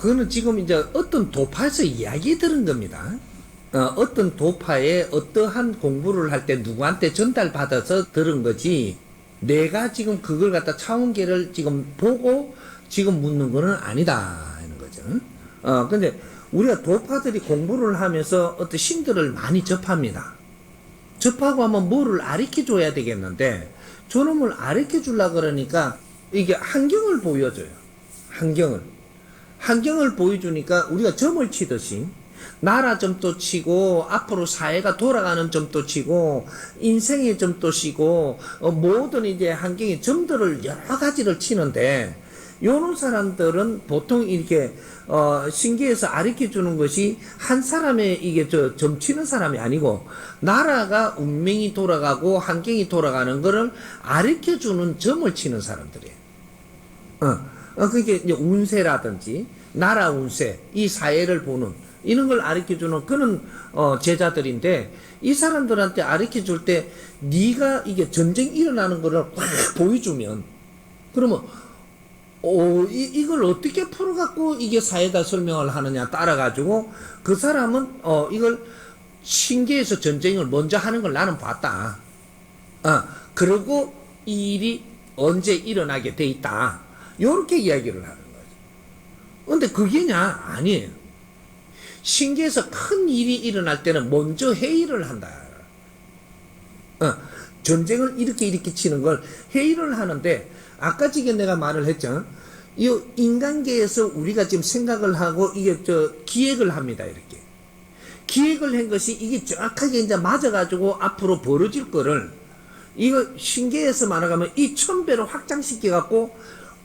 그거는 지금 이제 어떤 도파에서 이야기 들은 겁니다. 어떤 도파에 어떠한 공부를 할 때 누구한테 전달받아서 들은 거지, 내가 지금 그걸 갖다 차원계를 지금 보고 지금 묻는 거는 아니다 하는 거죠. 근데 우리가 도파들이 공부를 하면서 어떤 신들을 많이 접합니다. 접하고 하면 뭐를 가르쳐 줘야 되겠는데, 저놈을 가르쳐 주려고 그러니까 이게 환경을 보여줘요. 환경을 보여주니까 우리가 점을 치듯이 나라 점도 치고, 앞으로 사회가 돌아가는 점도 치고, 인생의 점도 치고, 모든 이제 환경의 점들을 여러 가지를 치는데, 요런 사람들은 보통 이렇게 신기해서 가르쳐 주는 것이 한 사람의 이게 점 치는 사람이 아니고, 나라가 운명이 돌아가고 환경이 돌아가는 거를 가르쳐 주는 점을 치는 사람들이에요. 그게 이제 운세라든지 나라 운세, 이 사회를 보는 이런 걸 가르쳐 주는 그런 제자들인데, 이 사람들한테 가르쳐 줄 때 네가 이게 전쟁 일어나는 거를 확 보여주면, 그러면 이걸 어떻게 풀어갖고 이게 사회다 설명을 하느냐 따라가지고, 그 사람은 이걸 신기해서 전쟁을 먼저 하는 걸 나는 봤다. 그리고 이 일이 언제 일어나게 돼 있다. 요렇게 이야기를 하는 거죠. 근데 그게냐? 아니에요. 신기해서 큰 일이 일어날 때는 먼저 회의를 한다. 전쟁을 이렇게 치는 걸 회의를 하는데, 아까 지금 내가 말을 했죠. 이 인간계에서 우리가 지금 생각을 하고 이게 기획을 합니다. 이렇게 기획을 한 것이 이게 정확하게 이제 맞아가지고 앞으로 벌어질 거를, 이거 신기해서 말하면 이 1000배로 확장시켜 갖고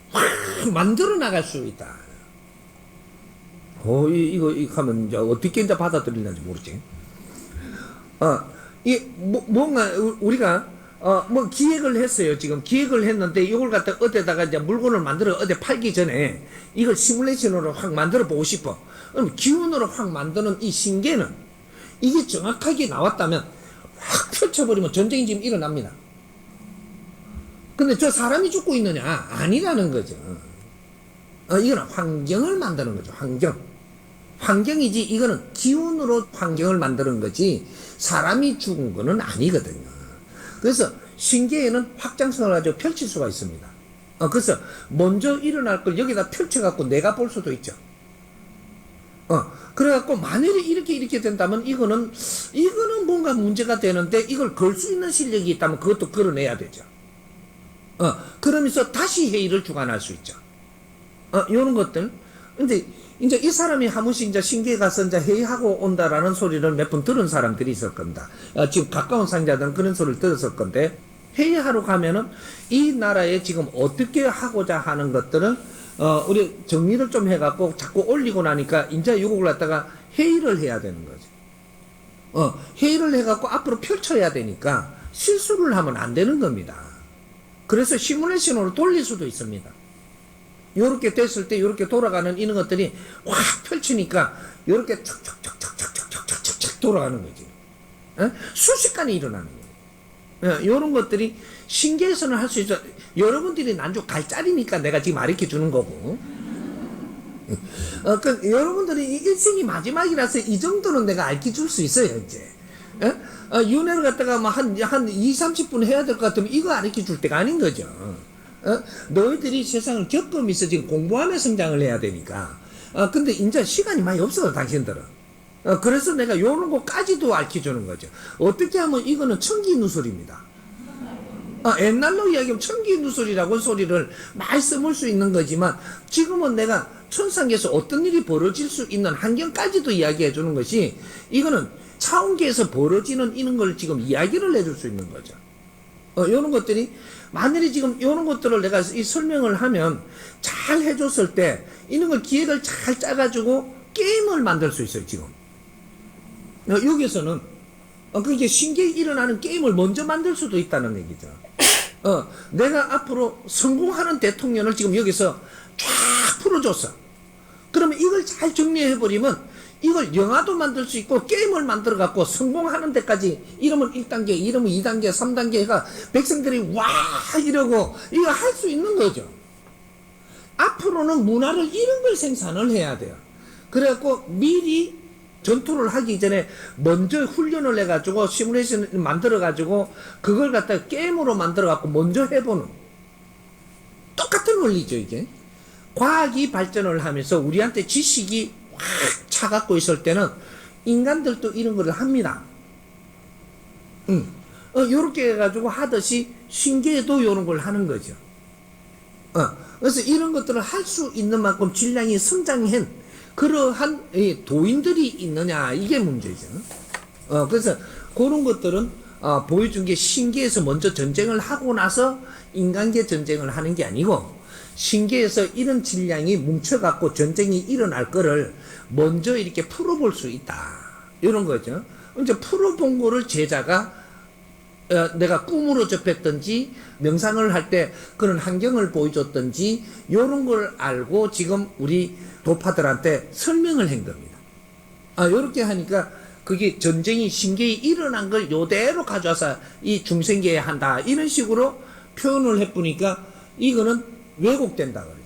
확 만들어 나갈 수 있다. 이거 하면 이제 어떻게 이제 받아들이는지 모르지. 뭔가 우리가 뭐 기획을 했어요. 지금 기획을 했는데 이걸 갖다 어디다가 이제 물건을 만들어 어디 팔기 전에 이걸 시뮬레이션으로 확 만들어 보고 싶어. 그럼 기운으로 확 만드는 이 신계는 이게 정확하게 나왔다면 확 펼쳐버리면 전쟁이 지금 일어납니다. 근데 저 사람이 죽고 있느냐? 아니라는 거죠. 이거는 환경을 만드는 거죠. 환경이지, 이거는 기운으로 환경을 만드는 거지 사람이 죽은 거는 아니거든요. 그래서 신계에는 확장성을 가지고 펼칠 수가 있습니다. 그래서 먼저 일어날 걸 여기다 펼쳐갖고 내가 볼 수도 있죠. 그래갖고 만일에 이렇게 된다면 이거는 뭔가 문제가 되는데, 이걸 걸 수 있는 실력이 있다면 그것도 걸어내야 되죠. 그러면서 다시 회의를 주관할 수 있죠. 요런 것들. 근데 이제 이 사람이 한 번씩 이제 신기에 가서 이제 회의하고 온다라는 소리를 몇 번 들은 사람들이 있을 겁니다. 지금 가까운 상자들은 그런 소리를 들었을 건데, 회의하러 가면은 이 나라에 지금 어떻게 하고자 하는 것들은 우리 정리를 좀 해갖고 자꾸 올리고 나니까 이제 요걸 갖다가 회의를 해야 되는 거죠. 회의를 해갖고 앞으로 펼쳐야 되니까 실수를 하면 안 되는 겁니다. 그래서 시뮬레이션으로 돌릴 수도 있습니다. 요렇게 됐을 때 요렇게 돌아가는 이런 것들이 확 펼치니까 요렇게 척척척척척척척척 돌아가는 거지. 순식간에 일어나는 거예요. 요런 것들이 신기해서는 할 수 있어. 여러분들이 난조 갈 자리니까 내가 지금 가르쳐 주는 거고. 여러분들이 일생이 마지막이라서 이 정도는 내가 가르쳐 줄 수 있어요, 이제. 윤회를 갖다가 뭐 한 2, 30분 해야 될 것 같으면 이거 가르쳐 줄 때가 아닌 거죠. 너희들이 세상을 겪으면서 지금 공부하며 성장을 해야 되니까. 근데 이제 시간이 많이 없어, 당신들은. 그래서 내가 요런 거까지도 가르쳐 주는 거죠. 어떻게 하면 이거는 천기누설입니다. 옛날로 이야기하면 천기누설이라고 소리를 많이 써볼 수 있는 거지만, 지금은 내가 천상에서 어떤 일이 벌어질 수 있는 환경까지도 이야기해 주는 것이, 이거는 차원계에서 벌어지는 이런 걸 지금 이야기를 해줄 수 있는 거죠. 요런 것들이, 만일에 지금 요런 것들을 내가 이 설명을 하면 잘 해줬을 때, 이런 걸 기획을 잘 짜가지고 게임을 만들 수 있어요, 지금. 여기서는, 그게 신기에 일어나는 게임을 먼저 만들 수도 있다는 얘기죠. 내가 앞으로 성공하는 대통령을 지금 여기서 쫙 풀어줬어. 그러면 이걸 잘 정리해버리면 이걸 영화도 만들 수 있고 게임을 만들어 갖고 성공하는 데까지, 이러면 1단계, 이러면 2단계, 3단계 해가 백성들이 와 이러고 이거 할 수 있는 거죠. 앞으로는 문화를 이런 걸 생산을 해야 돼요. 그래갖고 미리 전투를 하기 전에 먼저 훈련을 해가지고 시뮬레이션을 만들어가지고 그걸 갖다가 게임으로 만들어갖고 먼저 해보는 똑같은 원리죠. 이게 과학이 발전을 하면서 우리한테 지식이 확 차갖고 있을 때는 인간들도 이런 걸 합니다. 요렇게 해가지고 하듯이 신기해도 요런 걸 하는 거죠. 그래서 이런 것들을 할 수 있는 만큼 질량이 성장한 그러한 도인들이 있느냐, 이게 문제죠. 그래서 그런 것들은 보여준 게 신기해서 먼저 전쟁을 하고 나서 인간계 전쟁을 하는 게 아니고, 신기해서 이런 질량이 뭉쳐갖고 전쟁이 일어날 거를 먼저 이렇게 풀어볼 수 있다, 이런 거죠. 이제 풀어본 거를 제자가 내가 꿈으로 접했든지 명상을 할 때 그런 환경을 보여줬든지 이런 걸 알고 지금 우리 도파들한테 설명을 한 겁니다. 이렇게 하니까 그게 전쟁이 신기히 일어난 걸 요대로 가져와서 이 중생계에 한다, 이런 식으로 표현을 해보니까 이거는 왜곡된다 그래요.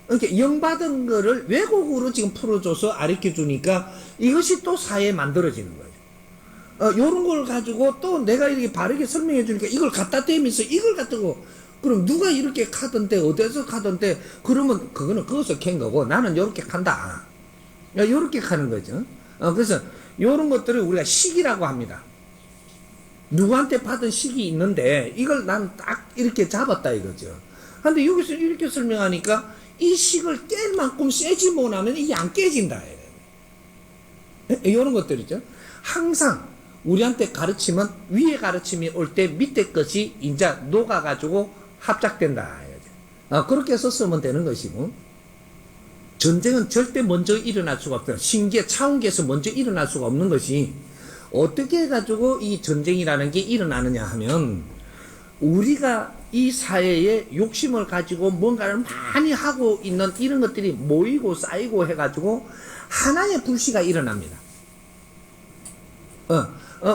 그러니까 영받은 거를 왜곡으로 지금 풀어줘서 가르쳐 주니까 이것이 또 사회에 만들어지는 거예요. 요런 걸 가지고 또 내가 이렇게 바르게 설명해 주니까 이걸 갖다 대면서 이걸 갖다고, 그럼 누가 이렇게 가던데 어디서 가던데, 그러면 그거는 그것을 캔 거고 나는 요렇게 간다, 요렇게 가는 거죠. 그래서 요런 것들을 우리가 식이라고 합니다. 누구한테 받은 식이 있는데 이걸 난 딱 이렇게 잡았다 이거죠. 근데 여기서 이렇게 설명하니까 이 식을 깰 만큼 세지 못하면 이게 안 깨진다, 이런 것들이죠. 항상 우리한테 가르치면 위에 가르침이 올 때 밑에 것이 이제 녹아가지고 합작된다. 그렇게 해서 쓰면 되는 것이고, 전쟁은 절대 먼저 일어날 수가 없다. 신계, 차원계에서 먼저 일어날 수가 없는 것이, 어떻게 해가지고 이 전쟁이라는 게 일어나느냐 하면, 우리가 이 사회에 욕심을 가지고 뭔가를 많이 하고 있는 이런 것들이 모이고 쌓이고 해가지고 하나의 불씨가 일어납니다.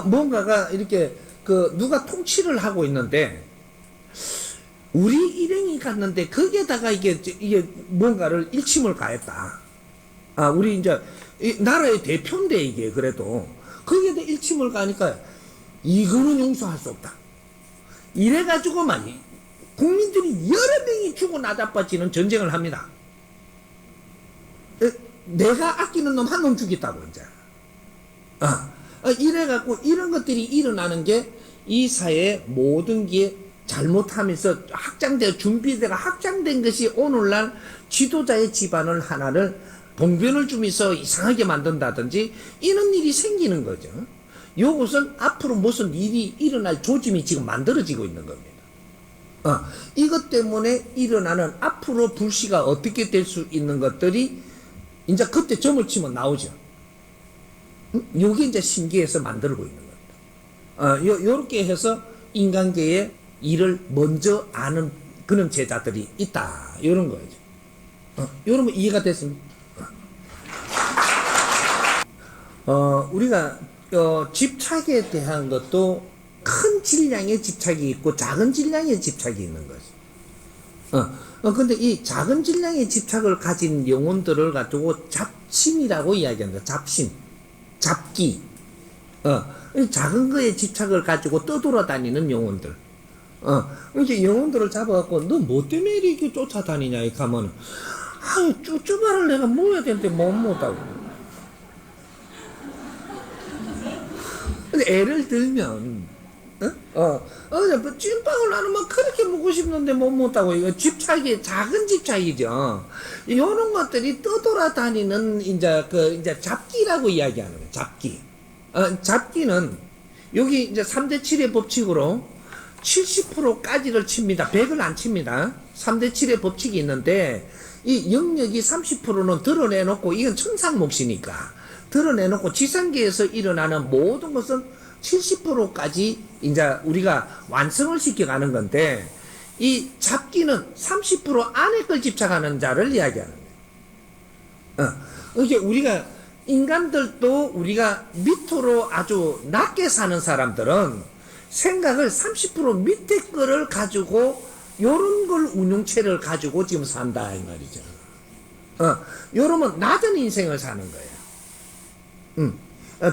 뭔가가 이렇게 누가 통치를 하고 있는데 우리 일행이 갔는데 거기에다가 이게 뭔가를 일침을 가했다. 우리 이제 나라의 대표인데 이게 그래도 거기에다 일침을 가니까 이거는 용서할 수 없다. 이래가지고만 국민들이 여러 명이 죽고 나자빠지는 전쟁을 합니다. 내가 아끼는 놈 한 놈 죽였다고 이제. 이래갖고 이런 것들이 일어나는 게 이 사회의 모든 게 잘못하면서 확장되어 준비되가 확장된 것이 오늘날 지도자의 집안을 하나를 봉변을 주면서 이상하게 만든다든지 이런 일이 생기는 거죠. 이것은 앞으로 무슨 일이 일어날 조짐이 지금 만들어지고 있는 겁니다. 이것 때문에 일어나는 앞으로 불씨가 어떻게 될 수 있는 것들이 이제 그때 점을 치면 나오죠. 요게 이제 신기해서 만들고 있는 겁니다. 요렇게 해서 인간계의 일을 먼저 아는 그런 제자들이 있다, 요런 거죠. 요러면 이해가 됐습니까? 우리가 집착에 대한 것도 큰 질량의 집착이 있고 작은 질량의 집착이 있는 거죠. 근데 이 작은 질량의 집착을 가진 영혼들을 가지고 잡심이라고 이야기한다. 잡심, 잡기. 작은 거에 집착을 가지고 떠돌아다니는 영혼들. 이제 영혼들을 잡아갖고 너 뭐 때문에 이렇게 쫓아다니냐 이렇게 하면, 쭈쭈바를 내가 모아야 되는데 못 모다고. 애를 들면, 찐빵을 나는 막 그렇게 먹고 싶는데 못 먹다고. 이거 집착이, 작은 집착이죠. 이런 것들이 떠돌아다니는, 이제 잡기라고 이야기하는 거예요. 잡기. 잡기는, 여기 이제 3대 7의 법칙으로 70%까지를 칩니다. 100을 안 칩니다. 3대 7의 법칙이 있는데, 이 영역이 30%는 드러내놓고, 이건 천상 몫이니까. 드러내놓고 지상계에서 일어나는 모든 것은 70%까지 이제 우리가 완성을 시켜가는 건데, 이 잡기는 30% 안에 걸 집착하는 자를 이야기하는 거예요. 이게 우리가 인간들도 우리가 밑으로 아주 낮게 사는 사람들은 생각을 30% 밑에 거를 가지고 요런 걸 운용체를 가지고 지금 산다 이 말이죠. 요러면 낮은 인생을 사는 거예요.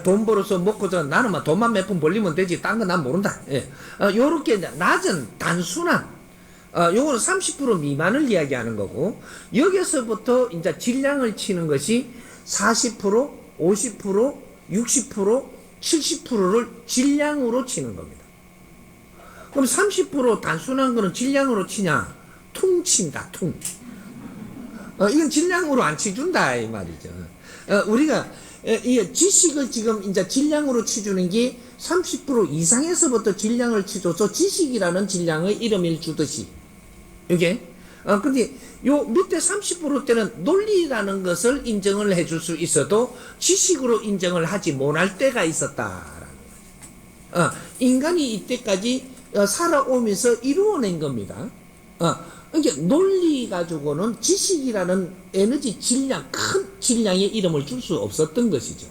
돈 벌어서 먹고 나는 막 돈만 몇 푼 벌리면 되지 딴 건 난 모른다. 예. 요렇게 낮은 단순한 요거는 30% 미만을 이야기하는 거고, 여기서부터 이제 질량을 치는 것이 40%, 50%, 60%, 70%를 질량으로 치는 겁니다. 그럼 30% 단순한 거는 질량으로 치냐? 퉁 친다, 퉁. 이건 질량으로 안 치준다, 이 말이죠. 우리가, 이 지식을 지금 이제 질량으로 치주는 게 30% 이상에서부터 질량을 치줘서 지식이라는 질량의 이름을 주듯이. 이게, 근데 요 밑에 30%대는 논리라는 것을 인정을 해줄 수 있어도 지식으로 인정을 하지 못할 때가 있었다라는 거죠. 인간이 이때까지 살아오면서 이루어낸 겁니다. 그러니까 논리 가지고는 지식이라는 에너지 질량, 큰 질량의 이름을 줄 수 없었던 것이죠.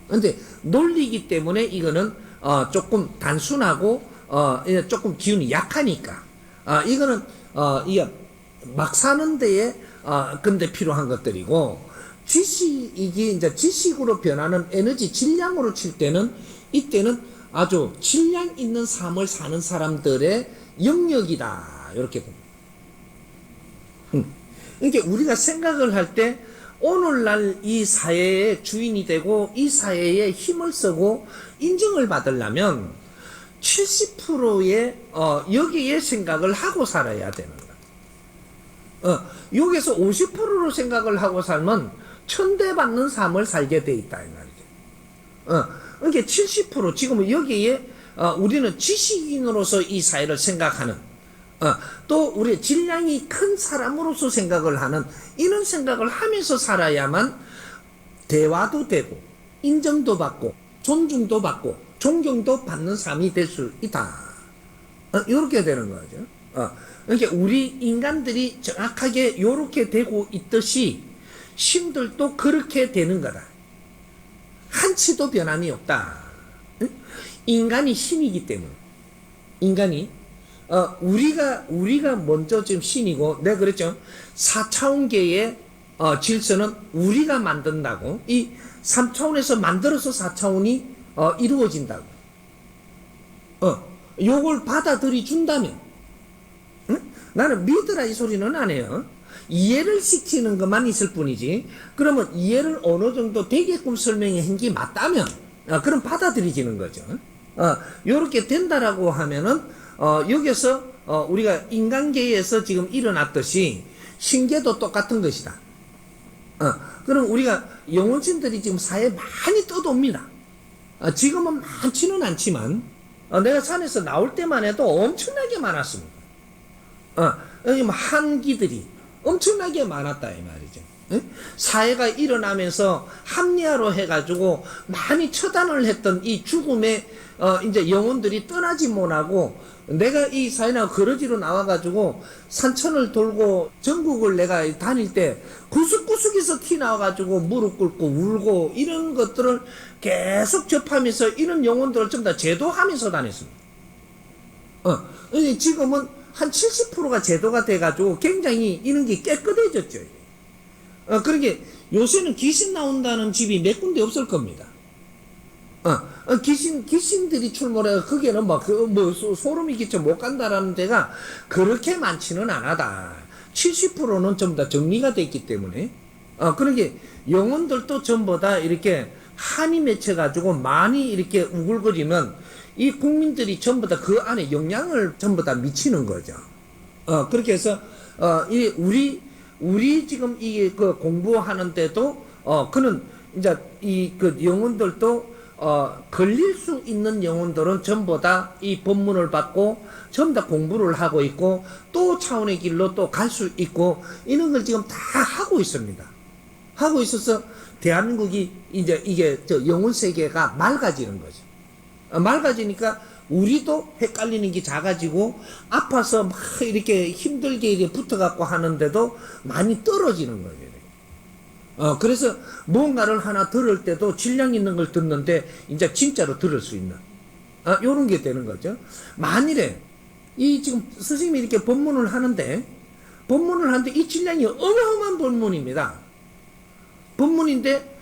근데 논리이기 때문에 이거는 조금 단순하고 조금 기운이 약하니까 이거는 이게 막 사는 데에 근데 필요한 것들이고, 지식이 이제 지식으로 변하는 에너지 질량으로 칠 때는 이때는 아주 질량 있는 삶을 사는 사람들의 영역이다 이렇게 봅니다. 그러니까 우리가 생각을 할 때 오늘날 이 사회의 주인이 되고 이 사회에 힘을 쓰고 인정을 받으려면 70%의 여기에 생각을 하고 살아야 되는 거야. 여기서 50%로 생각을 하고 살면 천대받는 삶을 살게 돼 있다 이 말이죠. 그러니까 70% 지금 여기에 우리는 지식인으로서 이 사회를 생각하는, 또 우리 질량이 큰 사람으로서 생각을 하는 이런 생각을 하면서 살아야만 대화도 되고 인정도 받고 존중도 받고 존경도 받는 삶이 될 수 있다. 이렇게 되는 거죠. 그러니까 우리 인간들이 정확하게 이렇게 되고 있듯이 신들도 그렇게 되는 거다. 한치도 변함이 없다. 인간이 신이기 때문에. 인간이 우리가 먼저 지금 신이고, 내가 그랬죠. 4차원계의 질서는 우리가 만든다고. 이 3차원에서 만들어서 4차원이 이루어진다고. 요걸 받아들이 준다면, 나는 믿으라 이 소리는 안 해요. 이해를 시키는 것만 있을 뿐이지. 그러면 이해를 어느 정도 되게끔 설명해 한 게 맞다면, 그럼 받아들이지는 거죠. 요렇게 된다라고 하면은, 여기서, 우리가 인간계에서 지금 일어났듯이, 신계도 똑같은 것이다. 그럼 우리가 영혼신들이 지금 사회에 많이 떠도옵니다. 지금은 많지는 않지만, 내가 산에서 나올 때만 해도 엄청나게 많았습니다. 한기들이 엄청나게 많았다 이 말이죠. 사회가 일어나면서 합리화로 해가지고 많이 처단을 했던 이 죽음의 이제 영혼들이 떠나지 못하고, 내가 이 사회나 거러지로 나와가지고 산천을 돌고 전국을 내가 다닐 때 구석구석에서 티 나와가지고 무릎 꿇고 울고 이런 것들을 계속 접하면서 이런 영혼들을 전부 다 제도하면서 다녔습니다. 지금은 한 70%가 제도가 돼가지고 굉장히 이런 게 깨끗해졌죠. 그러게 요새는 귀신 나온다는 집이 몇 군데 없을 겁니다. 귀신들이 출몰해서 거기에는 소름이 끼쳐 못 간다라는 데가 그렇게 많지는 않아다. 70%는 전부 다 정리가 됐기 때문에. 그러게 영혼들도 전부 다 이렇게 한이 맺혀가지고 많이 이렇게 우글거리면 이 국민들이 전부 다 그 안에 영향을 전부 다 미치는 거죠. 그렇게 해서, 우리 지금 이게 공부하는데도, 그는 이제 영혼들도 걸릴 수 있는 영혼들은 전부 다 이 법문을 받고 전부 다 공부를 하고 있고 또 차원의 길로 또 갈 수 있고 이런 걸 지금 다 하고 있습니다. 하고 있어서 대한민국이 이제 이게 영혼 세계가 맑아지는 거죠. 맑아지니까 우리도 헷갈리는 게 작아지고 아파서 막 이렇게 힘들게 이렇게 붙어갖고 하는데도 많이 떨어지는 거예요. 그래서 뭔가를 하나 들을 때도 질량 있는 걸 듣는데 이제 진짜로 들을 수 있는 요런 게 되는 거죠. 만일에 이 지금 스님이 이렇게 법문을 하는데 이 질량이 어마어마한 법문입니다. 법문인데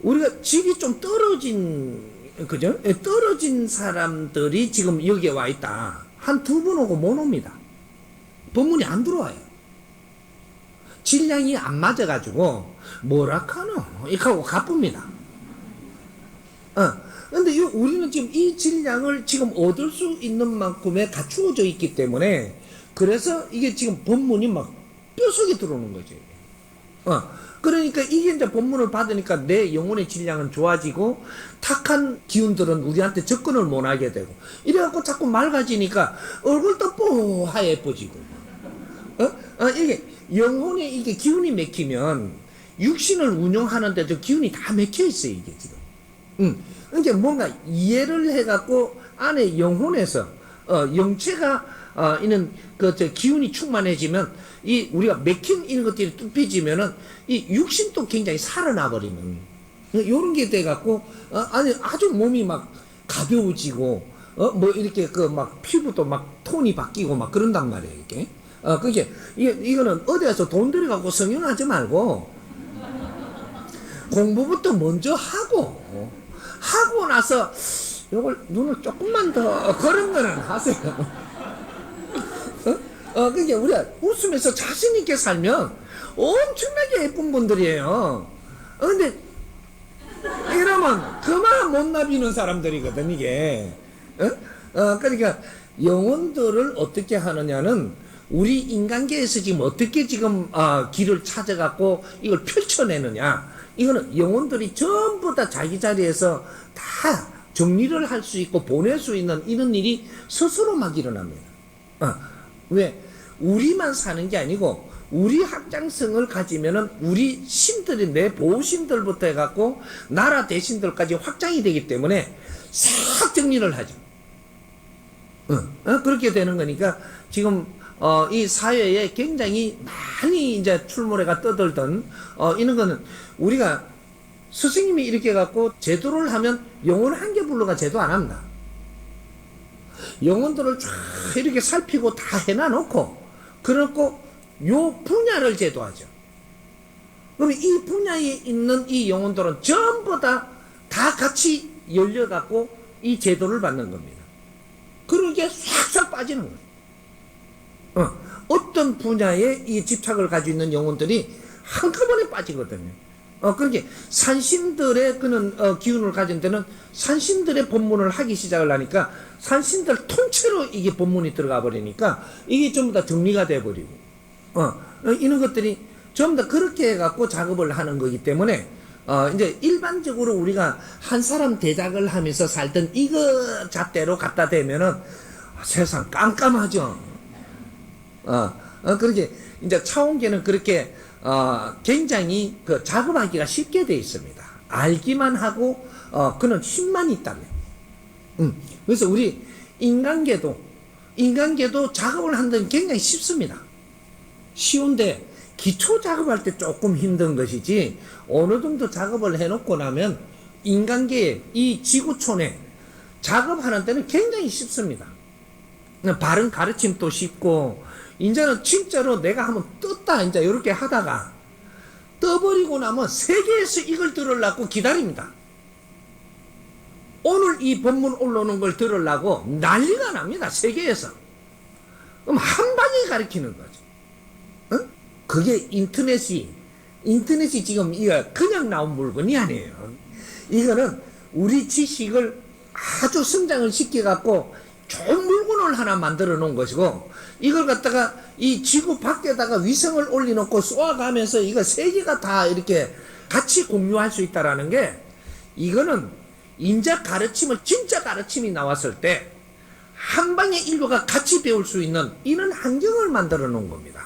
우리가 질이 좀 떨어진, 그죠? 떨어진 사람들이 지금 여기에 와 있다. 한 두 번 오고 못 옵니다. 법문이 안 들어와요. 질량이 안 맞아가지고 뭐라카노 이렇게 하고 가쁩니다. 근데 우리는 지금 이 질량을 지금 얻을 수 있는 만큼의 갖추어져 있기 때문에, 그래서 이게 지금 법문이 막 뼛속에 들어오는 거죠. 그러니까 이게 이제 법문을 받으니까 내 영혼의 질량은 좋아지고 탁한 기운들은 우리한테 접근을 못 하게 되고, 이래갖고 자꾸 맑아지니까 얼굴도 뽀하얘뻐지고, 이게 영혼의 이게 기운이 막히면 육신을 운영하는데도 기운이 다 막혀 있어요, 이게 지금. 이제 뭔가 이해를 해갖고 안에 영혼에서 영체가 있는 기운이 충만해지면, 이 우리가 막힌 이런 것들이 뚝펴지면은 이 육신도 굉장히 살아나 버리는 요런 게 돼갖고 아니 아주 몸이 막 가벼워지고 뭐 이렇게 막 피부도 막 톤이 바뀌고 막 그런단 말이에요, 이게. 그게 이거는 어디 가서 돈 들여갖고 성형하지 말고 공부부터 먼저 하고 나서 요걸 눈을 조금만 더 그런 거는 하세요. 그게 우리가 웃으면서 자신있게 살면 엄청나게 예쁜 분들이에요. 근데 이러면 그만 못 나비는 사람들이거든, 이게. 그러니까 영혼들을 어떻게 하느냐는 우리 인간계에서 지금 어떻게 지금 길을 찾아갖고 이걸 펼쳐내느냐, 이거는 영혼들이 전부 다 자기 자리에서 다 정리를 할 수 있고 보낼 수 있는 이런 일이 스스로 막 일어납니다. 왜? 우리만 사는 게 아니고 우리 확장성을 가지면은 우리 신들이, 내 보호신들부터 해갖고 나라 대신들까지 확장이 되기 때문에 싹 정리를 하죠. 그렇게 되는 거니까 지금 이 사회에 굉장히 많이 이제 출몰해가 떠들던 이런 거는, 우리가 스승님이 이렇게 갖고 제도를 하면 영혼 한 개 불러가 제도 안 합니다. 영혼들을 쫙 이렇게 살피고 다 해놔놓고, 그렇고 요 분야를 제도하죠. 그럼 이 분야에 있는 이 영혼들은 전부 다 같이 열려갖고 이 제도를 받는 겁니다. 그러게 싹싹 빠지는 거예요. 어떤 분야에 이 집착을 가지고 있는 영혼들이 한꺼번에 빠지거든요. 그렇게 산신들의 그는 기운을 가진 데는 산신들의 법문을 하기 시작을 하니까 산신들 통째로 이게 법문이 들어가 버리니까 이게 전부 다 정리가 돼 버리고, 이런 것들이 전부 다 그렇게 해갖고 작업을 하는 거기 때문에 이제 일반적으로 우리가 한 사람 대작을 하면서 살던 이거 잣대로 갖다 대면은 세상 깜깜하죠. 그렇게 이제 차원계는 그렇게 굉장히 작업하기가 쉽게 돼 있습니다. 알기만 하고 그는 힘만 있다면. 그래서 우리 인간계도 작업을 하는 데는 굉장히 쉽습니다. 쉬운데 기초 작업할 때 조금 힘든 것이지, 어느 정도 작업을 해놓고 나면 인간계에 이 지구촌에 작업하는 데는 굉장히 쉽습니다. 바른 가르침도 쉽고, 이제는 진짜로 내가 한번 떴다 이제 이렇게 하다가 떠버리고 나면 세계에서 이걸 들으려고 기다립니다. 오늘 이 법문 올라오는 걸 들으려고 난리가 납니다, 세계에서. 그럼 한 방에 가르치는 거죠. 그게 인터넷이 지금 이거 그냥 나온 물건이 아니에요. 이거는 우리 지식을 아주 성장을 시켜갖고 좋은 물건을 하나 만들어 놓은 것이고, 이걸 갖다가 이 지구 밖에다가 위성을 올려놓고 쏘아가면서 이거 세계가 다 이렇게 같이 공유할 수 있다라는 게, 이거는 인자 가르침을, 진짜 가르침이 나왔을 때 한 방에 인류가 같이 배울 수 있는 이런 환경을 만들어 놓은 겁니다.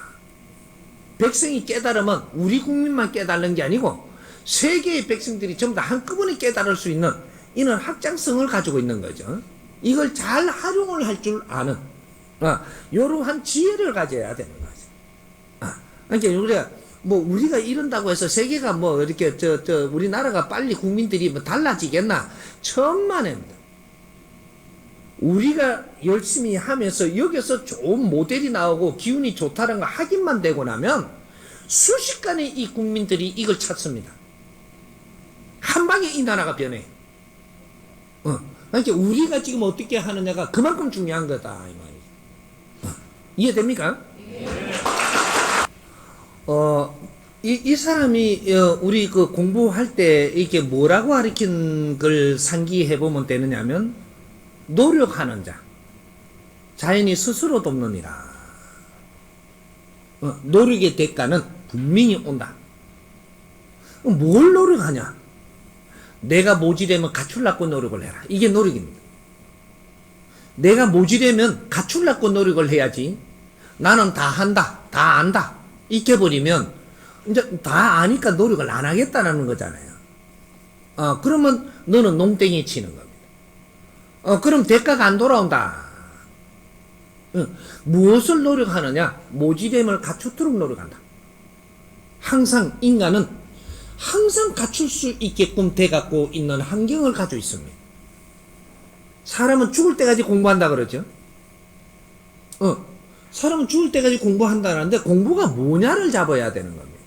백성이 깨달으면 우리 국민만 깨달는 게 아니고 세계의 백성들이 전부 다 한꺼번에 깨달을 수 있는 이런 확장성을 가지고 있는 거죠. 이걸 잘 활용을 할 줄 아는 이러한 지혜를 가져야 되는 거죠. 그러니까 우리가 이런다고 해서 세계가 뭐 이렇게 우리나라가 빨리 국민들이 뭐 달라지겠나? 천만에입니다. 우리가 열심히 하면서 여기서 좋은 모델이 나오고 기운이 좋다는 거 확인만 되고 나면 순식간에 이 국민들이 이걸 찾습니다. 한 방에 이 나라가 변해. 그러니까 우리가 지금 어떻게 하느냐가 그만큼 중요한 거다 이 말이에요. 이해됩니까? 이 사람이 우리 그 공부할 때 이게 뭐라고 가르친 걸 상기해 보면 되느냐면 노력하는 자 자연이 스스로 돕느니라. 노력의 대가는 분명히 온다. 뭘 노력하냐? 내가 모지되면 갖추려고 노력을 해라. 이게 노력입니다. 내가 모지되면 갖추려고 노력을 해야지. 나는 다 한다, 다 안다. 이렇게 버리면 이제 다 아니까 노력을 안 하겠다는 거잖아요. 그러면 너는 농땡이 치는 겁니다. 그럼 대가가 안 돌아온다. 무엇을 노력하느냐? 모지됨을 갖추도록 노력한다. 항상 인간은 항상 갖출 수 있게끔 돼갖고 있는 환경을 가지고 있습니다. 사람은 죽을 때까지 공부한다 그러죠. 사람은 죽을 때까지 공부한다는데 공부가 뭐냐를 잡아야 되는 겁니다.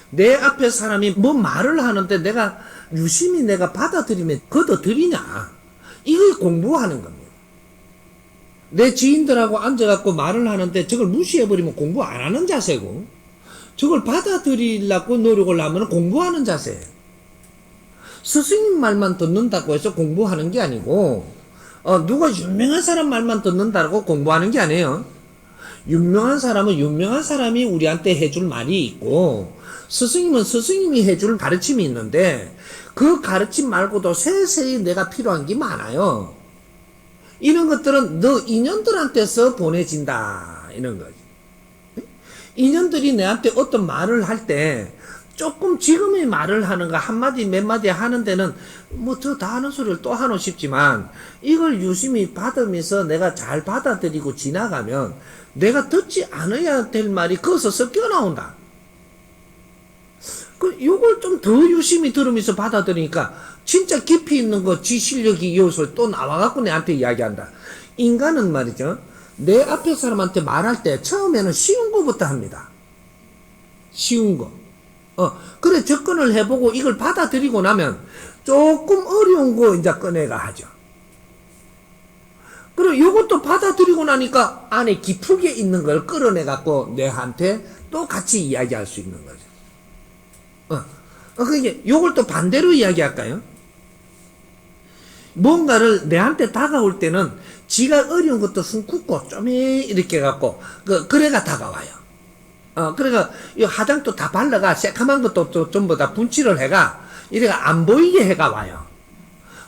내 앞에 사람이 뭐 말을 하는데 내가 유심히 내가 받아들이면 걷어들이냐. 이걸 공부하는 겁니다. 내 지인들하고 앉아갖고 말을 하는데 저걸 무시해버리면 공부 안 하는 자세고, 저걸 받아들이려고 노력을 하면 공부하는 자세예요. 스승님 말만 듣는다고 해서 공부하는 게 아니고, 누가 유명한 사람 말만 듣는다고 공부하는 게 아니에요. 유명한 사람은 유명한 사람이 우리한테 해줄 말이 있고, 스승님은 스승님이 해줄 가르침이 있는데, 그 가르침 말고도 세세히 내가 필요한 게 많아요. 이런 것들은 너 인연들한테서 보내진다. 이런 거지. 인연들이 내한테 어떤 말을 할 때 조금 지금의 말을 하는 거 한마디 몇 마디 하는 데는 뭐 저 다 하는 소리를 또 하노 싶지만, 이걸 유심히 받으면서 내가 잘 받아들이고 지나가면 내가 듣지 않아야 될 말이 거기서 섞여 나온다. 요걸 좀 더 유심히 들으면서 받아들이니까 진짜 깊이 있는 거 지 실력이 요소 또 나와갖고 내한테 이야기한다. 인간은 말이죠, 내 앞에 사람한테 말할 때 처음에는 쉬운 거부터 합니다. 쉬운 거. 그래 접근을 해보고 이걸 받아들이고 나면 조금 어려운 거 이제 꺼내가 하죠. 그리고 요것도 받아들이고 나니까 안에 깊게 있는 걸 끌어내갖고 내한테 또 같이 이야기할 수 있는 거죠. 그게 요걸 또 반대로 이야기할까요? 뭔가를 내한테 다가올 때는 지가 어려운 것도 숨 굽고 좀 이렇게 갖고 그래가 다가와요. 그래가 이 화장도 다 발라가 새카만 것도 또 전부 다 분칠을 해가 이래가 안 보이게 해가 와요.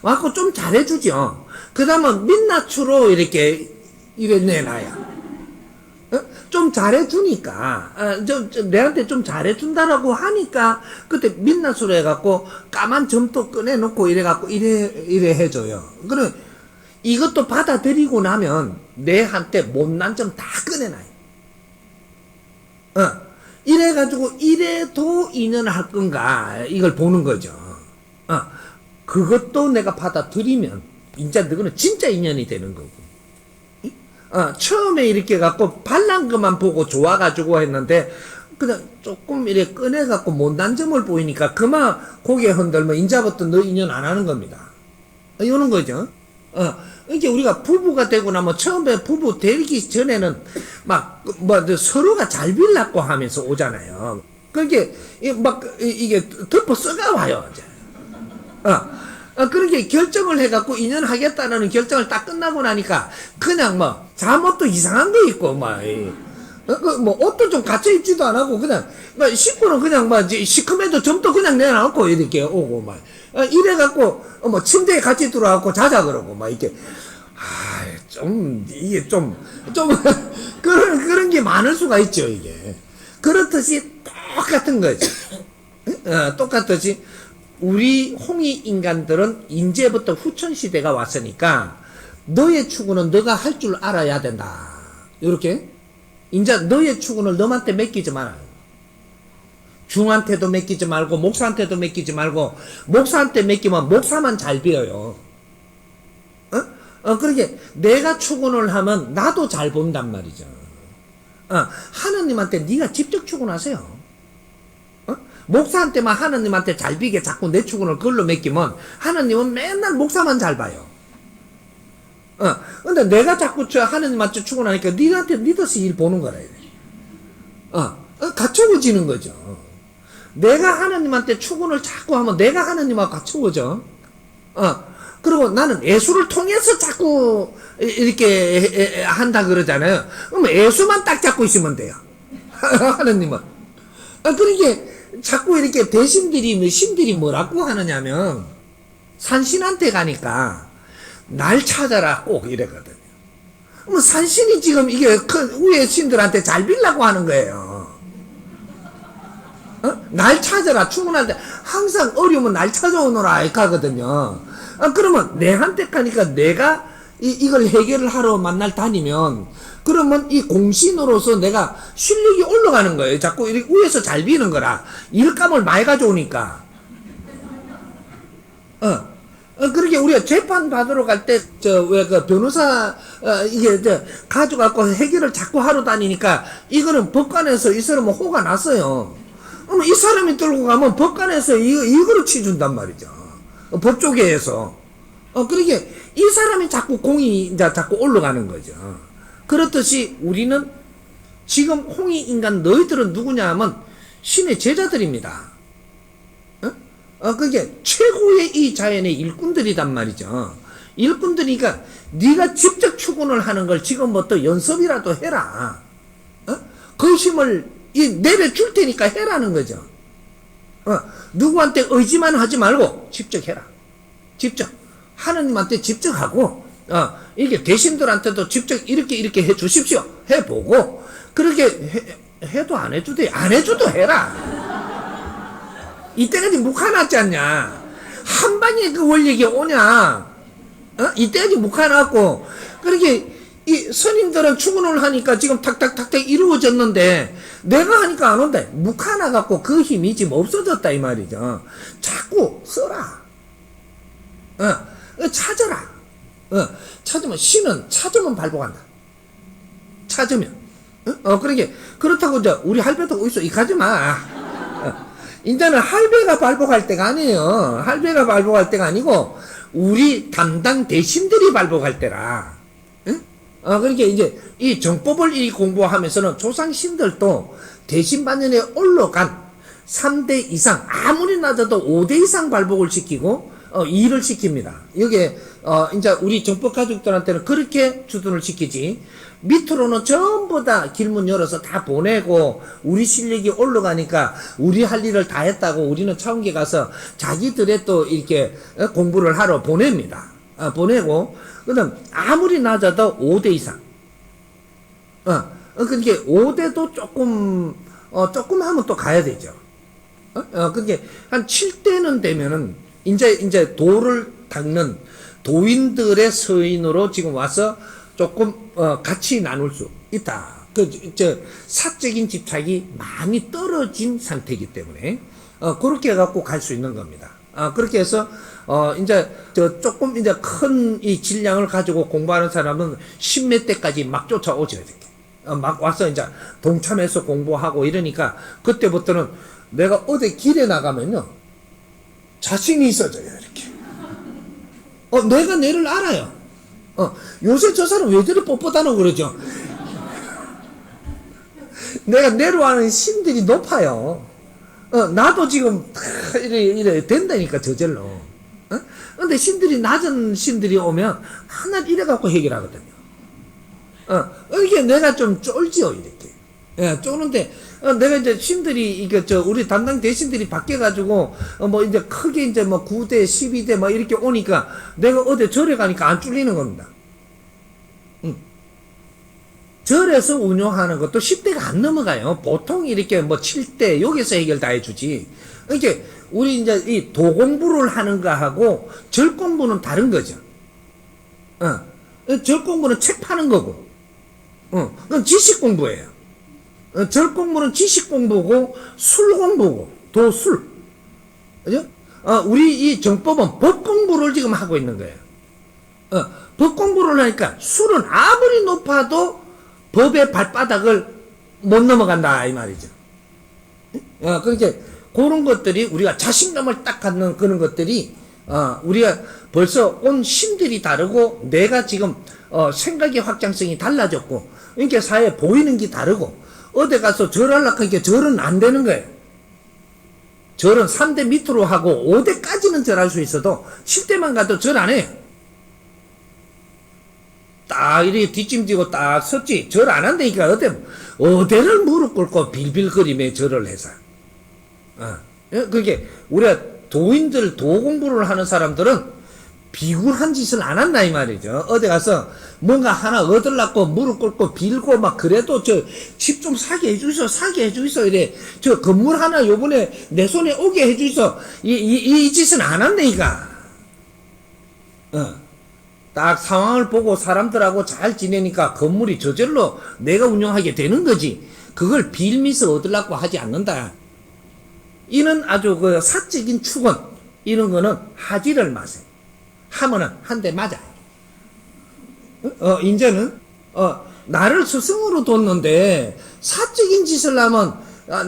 와갖고 좀 잘해주죠. 그 다음은 민낯으로 이렇게 이래 내놔요. 좀 잘해주니까, 내한테 좀 잘해준다라고 하니까, 그때 민낯으로 해갖고, 까만 점도 꺼내놓고 이래갖고, 이래 해줘요. 그래, 이것도 받아들이고 나면, 내한테 못난 점 다 꺼내놔요. 이래가지고, 이래도 인연을 할 건가, 이걸 보는 거죠. 그것도 내가 받아들이면, 이제 너는 진짜 인연이 되는 거고. 처음에 이렇게 갖고 발란 것만 보고 좋아가지고 했는데, 그냥 조금 이렇게 꺼내갖고 못난 점을 보이니까 그만 고개 흔들면 인자부터 너 인연 안 하는 겁니다. 이러는 거죠. 이게 우리가 부부가 되고 나면 처음에 부부 되기 전에는 서로가 잘 빌라고 하면서 오잖아요. 그게 이게 덮어 써가 와요. 이제. 그렇게 결정을 해갖고 인연하겠다는 결정을 딱 끝나고 나니까 그냥 잠옷도 이상한 거 입고 옷도 좀 갖춰 입지도 안 하고 그냥 식구는 그냥 시커매도 점도 그냥 내놔놓고 이렇게 오고 이래갖고 침대에 같이 들어와갖고 자자 그러고 이렇게 이게 좀 그런 게 많을 수가 있죠. 이게 그렇듯이 똑같은 거지. 똑같듯이 우리 홍이 인간들은 이제부터 후천시대가 왔으니까 너의 추구는 너가 할 줄 알아야 된다. 요렇게 이제 너의 추구를 너한테 맡기지 말아요. 중한테도 맡기지 말고 목사한테도 맡기지 말고, 목사한테 맡기면 목사만 잘 배워요. 그러게 내가 출근을 하면 나도 잘 본단 말이죠. 하느님한테 네가 직접 출근하세요. 목사한테만 하느님한테 잘 비게 자꾸 내 출근을 그걸로 맡기면 하느님은 맨날 목사만 잘 봐요. 근데 내가 자꾸 하느님한테 출근하니까 니한테 믿어서 일 보는 거라. 갖추어지는 거죠. 내가 하느님한테 출근을 자꾸 하면 내가 하느님하고 갖추어져. 그리고 나는 예수를 통해서 자꾸 이렇게 한다 그러잖아요. 그럼 예수만 딱 잡고 있으면 돼요. 하느님은. 그러니까 자꾸 이렇게 대신들이, 신들이 뭐라고 하느냐면, 산신한테 가니까, 날 찾아라 꼭 이래거든요. 그럼 산신이 지금 이게 큰 위에 신들한테 잘 빌라고 하는 거예요. 날 찾아라. 출근할 때 항상 어려우면 날 찾아오너라 이렇게 하거든요. 그러면 내한테 가니까 내가 이걸 해결을 하러 만날 다니면, 그러면 이 공신으로서 내가 실력이 올라가는 거예요. 자꾸 이렇게 위에서 잘 비는 거라. 일감을 많이 가져오니까. 그렇게 우리가 재판 받으러 갈 때, 변호사, 가져갖고 해결을 자꾸 하러 다니니까, 이거는 법관에서 이 사람은 호가 났어요. 그러면 이 사람이 들고 가면 법관에서 이거를 치준단 말이죠. 법조계에서. 그러니까 이 사람이 자꾸 공이 이제 자꾸 올라가는 거죠. 그렇듯이 우리는 지금 홍익인간 너희들은 누구냐 하면 신의 제자들입니다. 그게 최고의 이 자연의 일꾼들이단 말이죠. 일꾼들이니까 네가 직접 출근을 하는 걸 지금부터 연습이라도 해라. 그 힘을 내려줄 테니까 해라는 거죠. 누구한테 의지만 하지 말고 직접 해라. 직접. 하느님한테 직접 하고, 이게 대신들한테도 직접 이렇게 해 주십시오. 해보고, 그렇게 해도 안 해줘도 안 해줘도 해라. 이때까지 묵혀놨지 않냐. 한 방에 그 원력이 오냐. 이때까지 묵혀놨고, 그렇게 이 스님들은 출근을 하니까 지금 탁탁탁탁 이루어졌는데, 내가 하니까 안 온다. 묵혀놔갖고 그 힘이 지금 없어졌다 이 말이죠. 자꾸 써라. 찾아라. 찾으면, 신은 찾으면 발복한다. 찾으면. 그러게, 그렇다고 이제 우리 할배도 어디서 이가지 마. 이제는 할배가 발복할 때가 아니에요. 할배가 발복할 때가 아니고, 우리 담당 대신들이 발복할 때라. 그러니까 이제 이 정법을 이 공부하면서는 조상신들도 대신 반년에 올라간 3대 이상, 아무리 낮아도 5대 이상 발복을 시키고, 일을 시킵니다. 이게, 이제 우리 정법 가족들한테는 그렇게 주둔을 시키지, 밑으로는 전부 다 길문 열어서 다 보내고, 우리 실력이 올라가니까, 우리 할 일을 다 했다고 우리는 차원계 가서 자기들의 또 이렇게 공부를 하러 보냅니다. 보내고, 그다음 아무리 낮아도 5대 이상. 그러니까 5대도 조금 하면 또 가야 되죠. 그게 한 7대는 되면은 이제 도를 닦는 도인들의 서인으로 지금 와서 조금 같이 나눌 수 있다. 사적인 집착이 많이 떨어진 상태이기 때문에 그렇게 해갖고 갈 수 있는 겁니다. 그렇게 해서 이제 조금 이제 큰 이 질량을 가지고 공부하는 사람은 10몇 대까지 막 쫓아오죠. 이렇게 막 와서 이제 동참해서 공부하고 이러니까 그때부터는 내가 어디 길에 나가면요 자신이 있어져요. 이렇게 내가 내를 알아요. 요새 저 사람 왜 저리 뻣뻣하노 그러죠. 내가 내려와는 신들이 높아요. 나도 지금 이래 된다니까 저절로. 근데 신들이 낮은 신들이 오면 하나 이래갖고 해결하거든요. 이게 내가 좀 쫄지요 이렇게. 예, 쪼는데 내가 이제 신들이 우리 담당 대신들이 바뀌어가지고 뭐 이제 크게 이제 뭐 9대 12대 막 이렇게 오니까 내가 어디 절에 가니까 안 쫄리는 겁니다. 절에서 운영하는 것도 10대가 안 넘어가요. 보통 이렇게 뭐 7대 여기서 해결 다 해주지. 이렇게 우리 이제 이 도공부를 하는 거하고 절 공부는 다른 거죠. 절 공부는 책 파는 거고, 그건 지식 공부예요. 절 공부는 지식 공부고 술 공부고 도술, 그죠? 우리 이 정법은 법 공부를 지금 하고 있는 거예요. 법 공부를 하니까 술은 아무리 높아도 법의 발바닥을 못 넘어간다 이 말이죠. 그러니까 그런 것들이 우리가 자신감을 딱 갖는 그런 것들이 우리가 벌써 온 심들이 다르고 내가 지금 생각의 확장성이 달라졌고 그러니까 사회에 보이는 게 다르고 어디 가서 절하려고 하니까 절은 안 되는 거예요. 절은 3대 밑으로 하고 5대까지는 절할 수 있어도 7대만 가도 절 안 해요. 딱 이렇게 뒷짐지고 딱 섰지 절 안 한다니까 어디를 무릎 꿇고 빌빌거리며 절을 해서 그게 우리가 도인들 도 공부를 하는 사람들은 비굴한 짓을 안 한다 이 말이죠. 어디 가서 뭔가 하나 얻으려고 무릎 꿇고 빌고 막 그래도 저 집 좀 사게 해주이소 이래 저 건물 하나 요번에 내 손에 오게 해주이소 이 짓은 안 한다니까. 딱 상황을 보고 사람들하고 잘 지내니까 건물이 저절로 내가 운영하게 되는 거지 그걸 빌미서 얻으려고 하지 않는다. 이는 아주 그 사적인 축원 이런 거는 하지를 마세요. 하면은 한 대 맞아요. 이제는 나를 스승으로 뒀는데 사적인 짓을 하면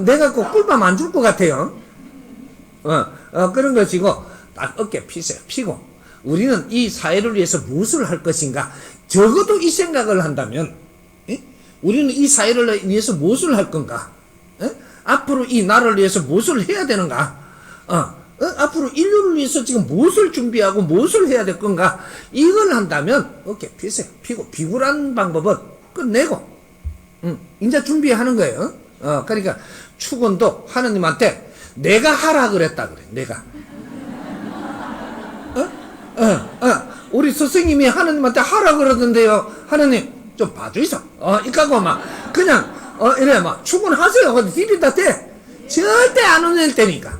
내가 꼭 꿀밤 안 줄 것 같아요. 그런 것이고 딱 어깨 피고 우리는 이 사회를 위해서 무엇을 할 것인가 적어도 이 생각을 한다면 우리는 이 사회를 위해서 무엇을 할 건가 앞으로 이 나라를 위해서 무엇을 해야 되는가 앞으로 인류를 위해서 지금 무엇을 준비하고 무엇을 해야 될 건가 이걸 한다면 어깨 피고 비굴한 방법은 끝내고 이제 준비하는 거예요. 그러니까 축원도 하나님한테 내가 하라 그랬다 그래. 내가 우리 스승님이 하나님한테 하라 그러던데요. 하나님 좀 봐주이소. 이까고 막 그냥 이래 막 축원하세요. 근데 디빈다 때 절대 안 혼낼 때니까.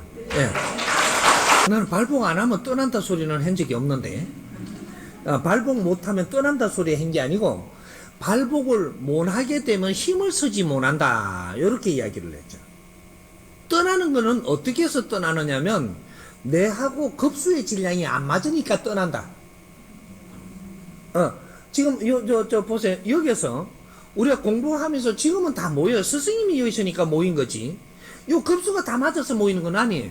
나는 발복 안 하면 떠난다 소리는 한 적이 없는데 발복 못하면 떠난다 소리 한 게 아니고 발복을 못하게 되면 힘을 쓰지 못한다 이렇게 이야기를 했죠. 떠나는 거는 어떻게 해서 떠나느냐면 내하고 급수의 질량이 안 맞으니까 떠난다. 지금 저 보세요. 여기서 우리가 공부하면서 지금은 다 모여요. 스승님이 여기 있으니까 모인 거지 요 급수가 다 맞아서 모이는 건 아니에요.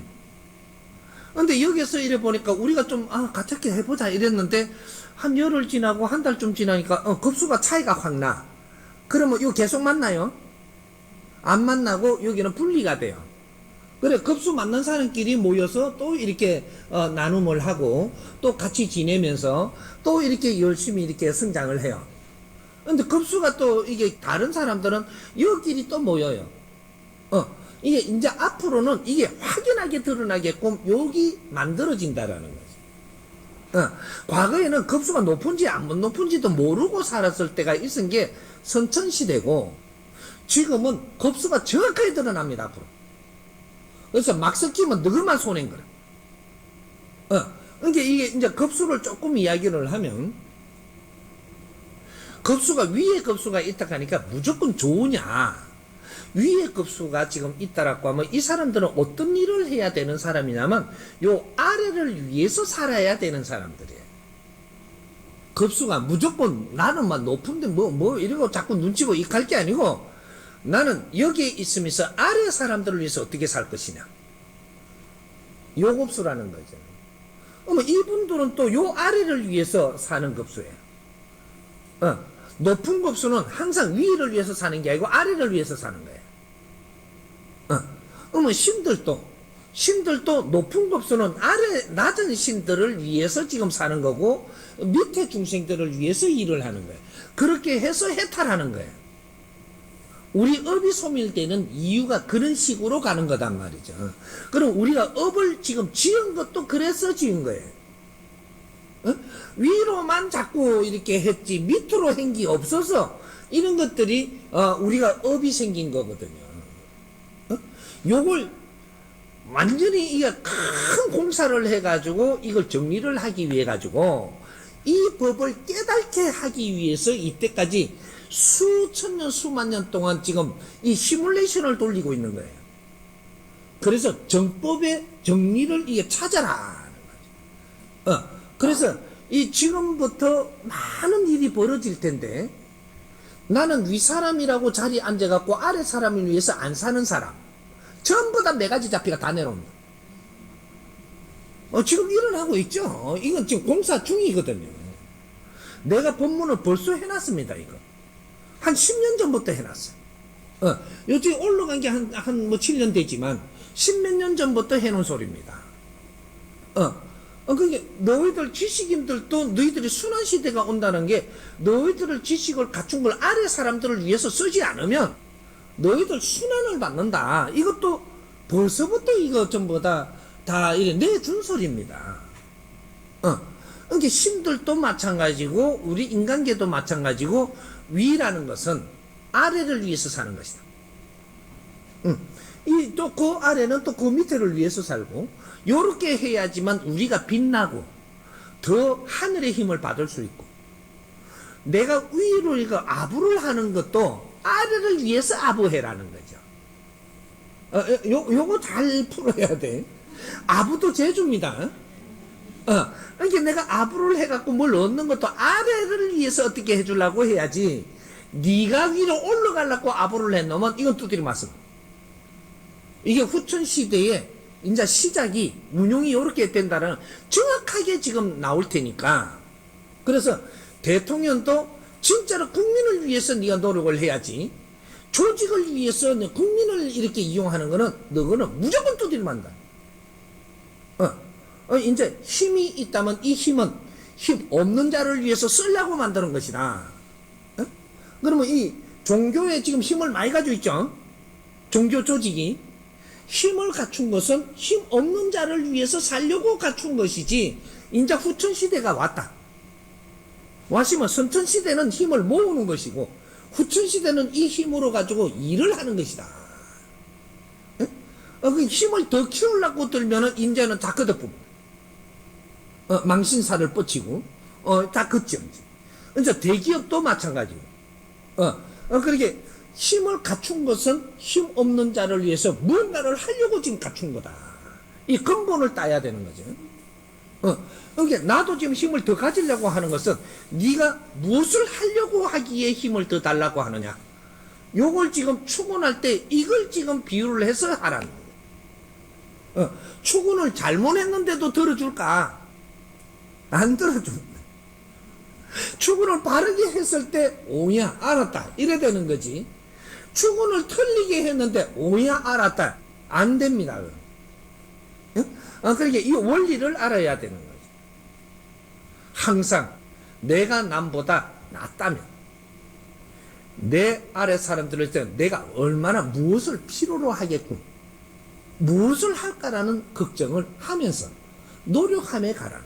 근데 여기서 이래 보니까 우리가 좀 같이 해보자 이랬는데 한 열흘 지나고 한 달쯤 지나니까 급수가 차이가 확 나. 그러면 이거 계속 만나요? 안 만나고 여기는 분리가 돼요. 그래 급수 맞는 사람끼리 모여서 또 이렇게 나눔을 하고 또 같이 지내면서 또 이렇게 열심히 이렇게 성장을 해요. 근데 급수가 또 이게 다른 사람들은 여기끼리 또 모여요. 이게 이제 앞으로는 이게 확연하게 드러나게끔 여기 만들어진다라는 거지. 과거에는 급수가 높은지 안 높은지도 모르고 살았을 때가 있은 게 선천시대고 지금은 급수가 정확하게 드러납니다, 앞으로. 그래서 막 섞이면 너희만 손해인 거라. 그러니까 이게 이제 급수를 조금 이야기를 하면 급수가 위에 급수가 있다 하니까 무조건 좋으냐. 위에 급수가 지금 있다라고 하면 이 사람들은 어떤 일을 해야 되는 사람이냐면 요 아래를 위해서 살아야 되는 사람들이에요. 급수가 무조건 나는 막 높은데 뭐 이러고 자꾸 눈치 보고 이갈 게 아니고 나는 여기에 있으면서 아래 사람들을 위해서 어떻게 살 것이냐. 요 급수라는 거죠. 그러면 이분들은 또 요 아래를 위해서 사는 급수예요. 높은 급수는 항상 위를 위해서 사는 게 아니고 아래를 위해서 사는 거예요. 그러면 신들도 높은 급수는 아래 낮은 신들을 위해서 지금 사는 거고 밑에 중생들을 위해서 일을 하는 거예요. 그렇게 해서 해탈하는 거예요. 우리 업이 소멸되는 이유가 그런 식으로 가는 거단 말이죠. 그럼 우리가 업을 지금 지은 것도 그래서 지은 거예요. 위로만 자꾸 이렇게 했지 밑으로 한 게 없어서 이런 것들이 우리가 업이 생긴 거거든요. 요걸 완전히 이게 큰 공사를 해가지고 이걸 정리를 하기 위해 가지고 이 법을 깨닫게 하기 위해서 이때까지 수천 년 수만 년 동안 지금 이 시뮬레이션을 돌리고 있는 거예요. 그래서 정법의 정리를 이게 찾아라. 그래서 이 지금부터 많은 일이 벌어질 텐데, 나는 윗사람이라고 자리에 앉아갖고 아래 사람을 위해서 안 사는 사람, 전부 다 4가지 잡히가 다 내려옵니다. 지금 일어나고 있죠. 이건 지금 공사 중이거든요. 내가 본문을 벌써 해놨습니다. 이거 한 10년 전부터 해놨어요. 요즘 올라간 게 한 7년 되지만 10몇 년 전부터 해놓은 소리입니다. 그게 너희들 지식인들도 너희들이 순환 시대가 온다는 게, 너희들을 지식을 갖춘 걸 아래 사람들을 위해서 쓰지 않으면 너희들 순환을 받는다. 이것도 벌써부터 이거 전부 다 이래 내준 소리입니다. 그러니까 신들도 마찬가지고 우리 인간계도 마찬가지고, 위라는 것은 아래를 위해서 사는 것이다. 또 그 아래는 또 그 밑에를 위해서 살고, 요렇게 해야지만 우리가 빛나고 더 하늘의 힘을 받을 수 있고, 내가 위로 이거 아부를 하는 것도 아래를 위해서 아부해라는 거죠. 요거 잘 풀어야 돼. 아부도 재주입니다. 그러니까 내가 아부를 해갖고 뭘 얻는 것도 아래를 위해서 어떻게 해주려고 해야지, 네가 위로 올라가려고 아부를 해놓으면 이건 두드려 맞습니다. 이게 후천시대에 이제 시작이, 운용이 이렇게 된다는 정확하게 지금 나올 테니까. 그래서 대통령도 진짜로 국민을 위해서 네가 노력을 해야지, 조직을 위해서 국민을 이렇게 이용하는 거는 너는 무조건 두드려 맞는다. 이제 힘이 있다면 이 힘은 힘 없는 자를 위해서 쓰려고 만드는 것이다. 그러면 이 종교에 지금 힘을 많이 가지고 있죠. 종교 조직이 힘을 갖춘 것은 힘 없는 자를 위해서 살려고 갖춘 것이지, 이제 후천시대가 왔다. 왔으면 선천시대는 힘을 모으는 것이고, 후천시대는 이 힘으로 가지고 일을 하는 것이다. 그 힘을 더 키우려고 들면은 이제는 다 걷어뿐. 망신살을 뻗치고, 다 걷지. 이제 대기업도 마찬가지고. 그렇게 힘을 갖춘 것은 힘 없는 자를 위해서 무언가를 하려고 지금 갖춘 거다. 이 근본을 따야 되는 거죠. 그러니까 나도 지금 힘을 더 가지려고 하는 것은, 네가 무엇을 하려고 하기에 힘을 더 달라고 하느냐. 요걸 지금 추구할 때 이걸 지금 비유를 해서 하라는 거예요. 추구를 잘못했는데도 들어줄까? 안 들어줍니다. 추구를 바르게 했을 때 오야 알았다 이래 되는 거지, 추구를 틀리게 했는데 오야 알았다 안 됩니다. 그러니까 이 원리를 알아야 되는 거지. 항상 내가 남보다 낫다면, 내 아래 사람들을 때 내가 얼마나 무엇을 필요로 하겠군, 무엇을 할까라는 걱정을 하면서 노력함에 가라는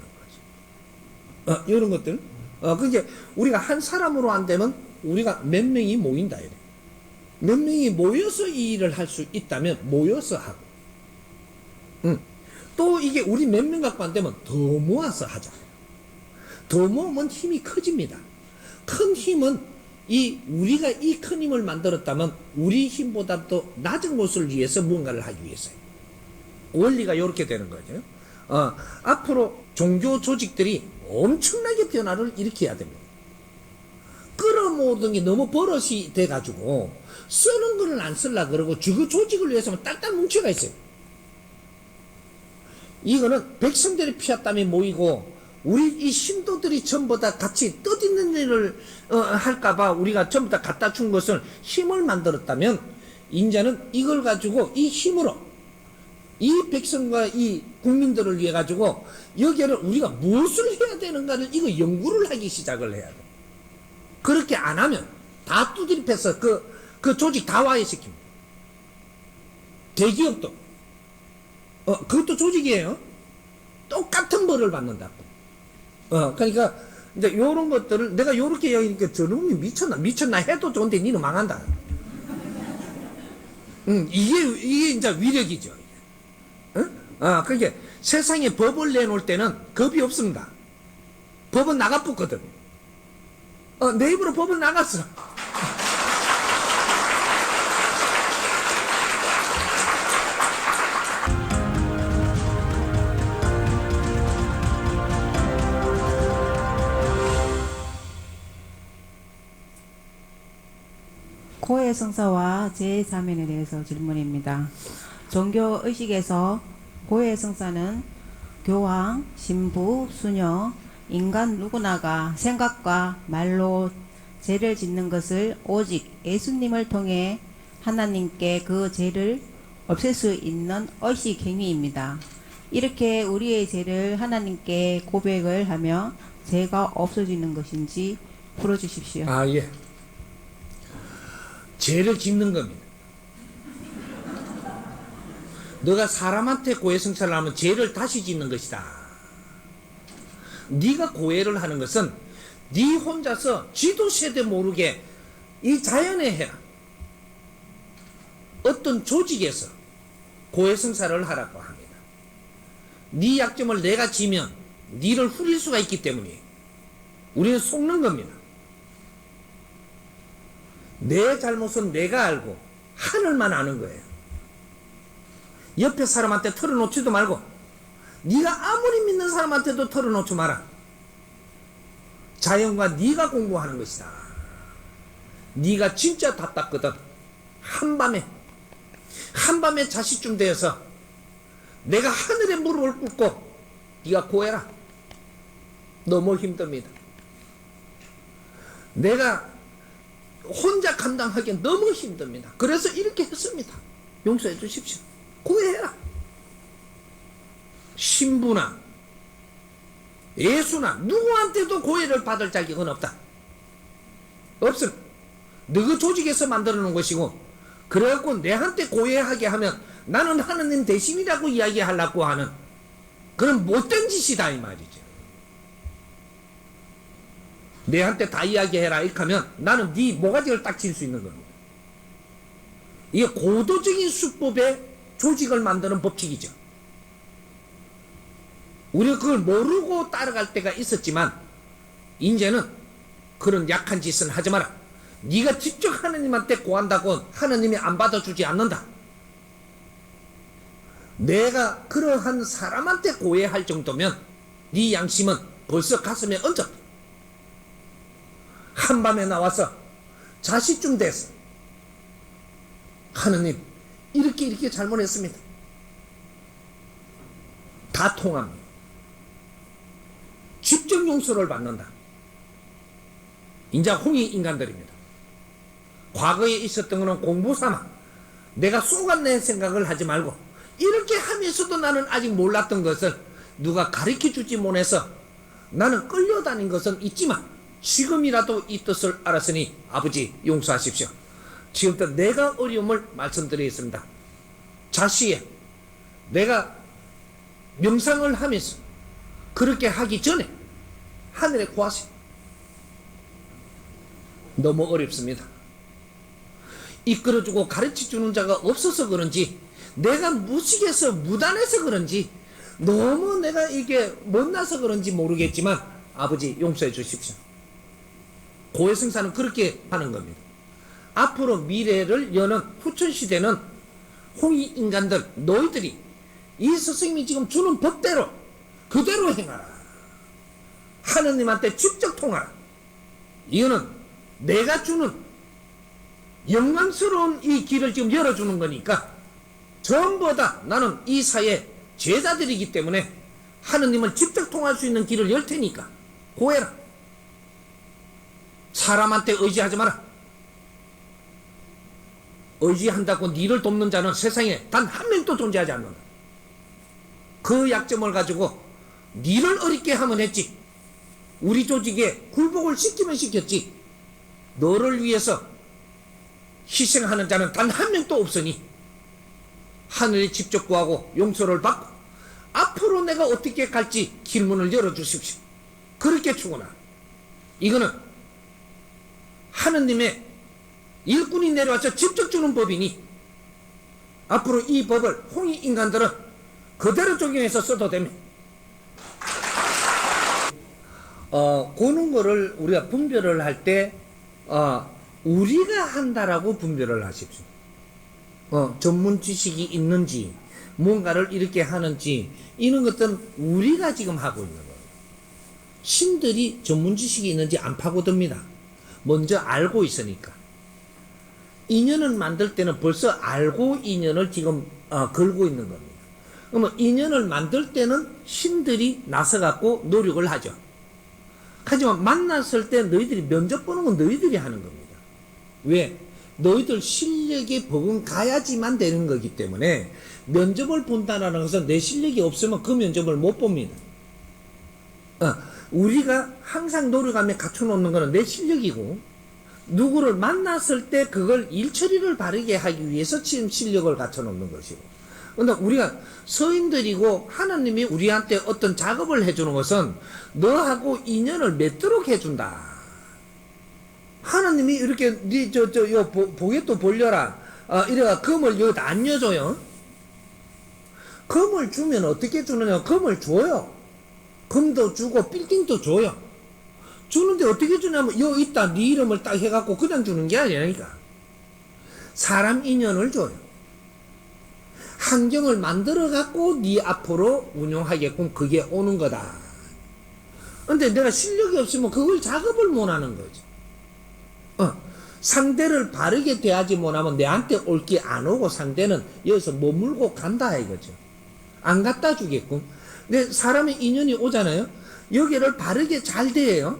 거죠. 이런 것들. 그게 우리가 한 사람으로 안 되면 우리가 몇 명이 모인다 이래. 몇 명이 모여서 이 일을 할 수 있다면 모여서 하고, 또 이게 우리 몇 명 갖고 안 되면 더 모아서 하자. 더 모으면 힘이 커집니다. 큰 힘은 우리가 이 큰 힘을 만들었다면 우리 힘보다 더 낮은 곳을 위해서 무언가를 하기 위해서요. 원리가 이렇게 되는 거죠. 앞으로 종교 조직들이 엄청나게 변화를 일으켜야 됩니다. 끌어모으던 게 너무 버릇이 돼가지고 쓰는 거는 안 쓰려고 그러고, 그 조직을 위해서는 딱딱 뭉쳐가 있어요. 이거는 백성들이 피었땀이 모이고, 우리 이 신도들이 전부 다 같이 뜻있는 일을 할까봐 우리가 전부 다 갖다 준 것을 힘을 만들었다면, 이제는 이걸 가지고 이 힘으로 이 백성과 이 국민들을 위해 가지고 여기에는 우리가 무엇을 해야 되는가를 이거 연구를 하기 시작을 해야 돼. 그렇게 안 하면 다 두드려 패서 그 조직 다 와해시킵니다. 대기업도 그것도 조직이에요. 똑같은 벌을 받는다고. 그러니까 이제 요런 것들을 내가 요렇게 여기니까 저놈이 미쳤나 해도 좋은데 니는 망한다. 이게 이제 위력이죠. 그러니까 세상에 법을 내놓을 때는 겁이 없습니다. 법은 나가붙거든. 내 입으로 법을 나갔어. 고해성사와 제3연에 대해서 질문입니다. 종교의식에서 고해성사는 교황, 신부, 수녀, 인간 누구나가 생각과 말로 죄를 짓는 것을 오직 예수님을 통해 하나님께 그 죄를 없앨 수 있는 의식 행위입니다. 이렇게 우리의 죄를 하나님께 고백을 하며 죄가 없어지는 것인지 풀어주십시오. 예. 죄를 짓는 겁니다. 너가 사람한테 고해성사를 하면 죄를 다시 짓는 것이다. 네가 고해를 하는 것은 네 혼자서 지도 세대 모르게 이 자연에 해라. 어떤 조직에서 고해성사를 하라고 합니다. 네 약점을 내가 지면 네를 후릴 수가 있기 때문에 우리는 속는 겁니다. 내 잘못은 내가 알고 하늘만 아는 거예요. 옆에 사람한테 털어놓지도 말고 네가 아무리 믿는 사람한테도 털어놓지 마라. 자연과 네가 공부하는 것이다. 네가 진짜 답답거든. 한밤에 자식쯤 되어서 내가 하늘에 무릎을 꿇고 네가 고해라. 너무 힘듭니다. 내가 혼자 감당하기 너무 힘듭니다. 그래서 이렇게 했습니다. 용서해 주십시오. 고해라. 신부나 예수나 누구한테도 고해를 받을 자격은 없다. 없음. 너그 조직에서 만들어 놓은 것이고, 그래갖고 내한테 고해하게 하면 나는 하느님 대신이라고 이야기하려고 하는 그런 못된 짓이다 이 말이죠. 내한테 다 이야기해라 이렇게 하면 나는 네 모가지를 딱 칠 수 있는 겁니다. 이게 고도적인 수법의 조직을 만드는 법칙이죠. 우리가 그걸 모르고 따라갈 때가 있었지만 이제는 그런 약한 짓은 하지 마라. 네가 직접 하느님한테 고한다고 하느님이 안 받아주지 않는다. 내가 그러한 사람한테 고해할 정도면 네 양심은 벌써 가슴에 얹었다. 한밤에 나와서 자식쯤 돼서 하느님 이렇게 잘못했습니다. 다 통합니다. 직접 용서를 받는다. 인자 홍익 인간들입니다. 과거에 있었던 것은 공부 삼아 내가 속았네 생각을 하지 말고 이렇게 하면서도 나는 아직 몰랐던 것을 누가 가르쳐 주지 못해서 나는 끌려다닌 것은 있지만 지금이라도 이 뜻을 알았으니 아버지 용서하십시오. 지금부터 내가 어려움을 말씀드리겠습니다. 자시에 내가 명상을 하면서 그렇게 하기 전에 하늘에 구하세요. 너무 어렵습니다. 이끌어주고 가르쳐주는 자가 없어서 그런지 내가 무식해서 무단해서 그런지 너무 내가 이게 못나서 그런지 모르겠지만 아버지 용서해 주십시오. 고해성사는 그렇게 하는 겁니다. 앞으로 미래를 여는 후천시대는 홍익 인간들 너희들이 이 스승님이 지금 주는 법대로 그대로 행하라. 하느님한테 직접 통하라. 이거는 내가 주는 영광스러운 이 길을 지금 열어주는 거니까 전부 다 나는 이 사회 제자들이기 때문에 하느님은 직접 통할 수 있는 길을 열 테니까 고해라. 사람한테 의지하지 마라. 의지한다고 니를 돕는 자는 세상에 단 한 명도 존재하지 않는다. 그 약점을 가지고 니를 어렵게 하면 했지. 우리 조직에 굴복을 시키면 시켰지. 너를 위해서 희생하는 자는 단 한 명도 없으니 하늘에 직접 구하고 용서를 받고 앞으로 내가 어떻게 갈지 길문을 열어주십시오. 그렇게 축원하라. 이거는 하느님의 일꾼이 내려와서 직접 주는 법이니 앞으로 이 법을 홍익 인간들은 그대로 적용해서 써도 됩니다. 그런 거를 우리가 분별을 할 때 우리가 한다라고 분별을 하십시오. 전문 지식이 있는지 뭔가를 이렇게 하는지 이런 것들은 우리가 지금 하고 있는 거예요. 신들이 전문 지식이 있는지 안 파고듭니다. 먼저 알고 있으니까. 인연을 만들 때는 벌써 알고 인연을 지금 걸고 있는 겁니다. 그러면 인연을 만들 때는 신들이 나서갖고 노력을 하죠. 하지만 만났을 때 너희들이 면접 보는 건 너희들이 하는 겁니다. 왜? 너희들 실력이 버금가야지만 되는 거기 때문에 면접을 본다는 것은 내 실력이 없으면 그 면접을 못 봅니다. 우리가 항상 노력하며 갖춰놓는 것은 내 실력이고, 누구를 만났을 때 그걸 일처리를 바르게 하기 위해서 지금 실력을 갖춰놓는 것이고, 근데 우리가 서인들이고 하나님이 우리한테 어떤 작업을 해주는 것은 너하고 인연을 맺도록 해준다. 하나님이 이렇게 요 보게도 벌려라. 이래가 금을 여기다 안 여줘요. 금을 주면 어떻게 주느냐? 금을 줘요. 금도 주고 빌딩도 줘요. 주는데 어떻게 주냐면 요 있다 네 이름을 딱 해갖고 그냥 주는 게 아니라니까. 사람 인연을 줘요. 환경을 만들어갖고 네 앞으로 운용하게끔 그게 오는 거다. 근데 내가 실력이 없으면 그걸 작업을 못하는 거지. 상대를 바르게 대하지 못하면 내한테 올 게 안 오고 상대는 여기서 머물고 간다 이거죠. 안 갖다 주겠군. 근데 사람의 인연이 오잖아요. 여기를 바르게 잘 대해요.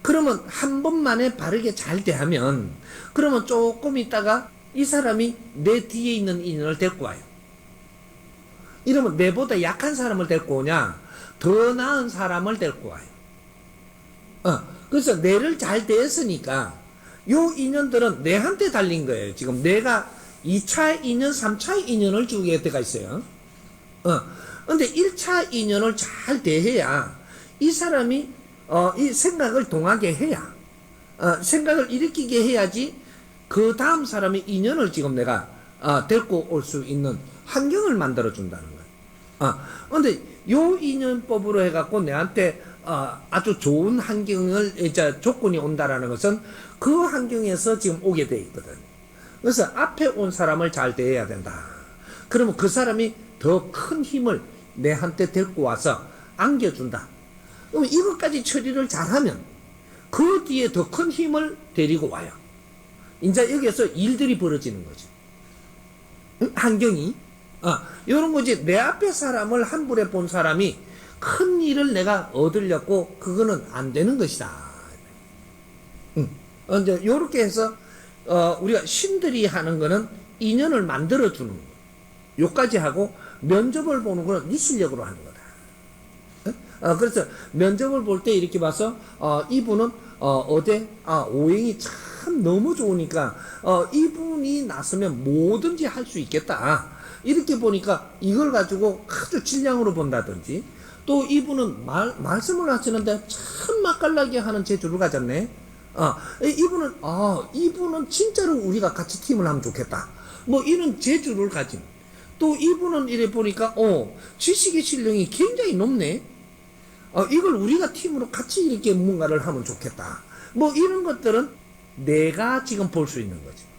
그러면 한 번만에 바르게 잘 대하면 그러면 조금 있다가 이 사람이 내 뒤에 있는 인연을 데리고 와요. 이러면 내보다 약한 사람을 데리고 오냐, 더 나은 사람을 데리고 와요. 그래서 내를 잘 대했으니까 요 인연들은 내한테 달린 거예요. 지금 내가 2차 인연, 3차 인연을 주게 돼가 있어요. 근데 1차 인연을 잘 대해야 이 사람이 이 생각을 동하게 해야, 생각을 일으키게 해야지 그 다음 사람의 인연을 지금 내가 데리고 올 수 있는 환경을 만들어 준다는 거예요. 근데 요 인연법으로 해갖고 내한테 아주 좋은 환경을 이제 조건이 온다라는 것은 그 환경에서 지금 오게 돼 있거든. 그래서 앞에 온 사람을 잘 대해야 된다. 그러면 그 사람이 더 큰 힘을 내한테 데리고 와서 안겨준다. 그럼 이것까지 처리를 잘하면 그 뒤에 더 큰 힘을 데리고 와요. 이제 여기에서 일들이 벌어지는 거죠. 환경이. 이런 거지. 내 앞에 사람을 한 불에 본 사람이 큰 일을 내가 얻으려고 그거는 안 되는 것이다. 이제 요렇게 해서 우리가 신들이 하는 거는 인연을 만들어 주는 거. 요까지 하고 면접을 보는 거는 네 실력으로 하는 거다. 그래서 면접을 볼 때 이렇게 봐서 이분은 오행이 참 너무 좋으니까 이분이 나서면 뭐든지 할 수 있겠다. 이렇게 보니까 이걸 가지고 아주 질량으로 본다든지, 또 이분은 말씀을 하시는데 참 맛깔나게 하는 재주를 가졌네. 이분은 진짜로 우리가 같이 팀을 하면 좋겠다. 뭐 이런 재주를 가진. 또 이분은 이래 보니까 지식의 실력이 굉장히 높네. 이걸 우리가 팀으로 같이 이렇게 뭔가를 하면 좋겠다. 뭐 이런 것들은 내가 지금 볼 수 있는 거지.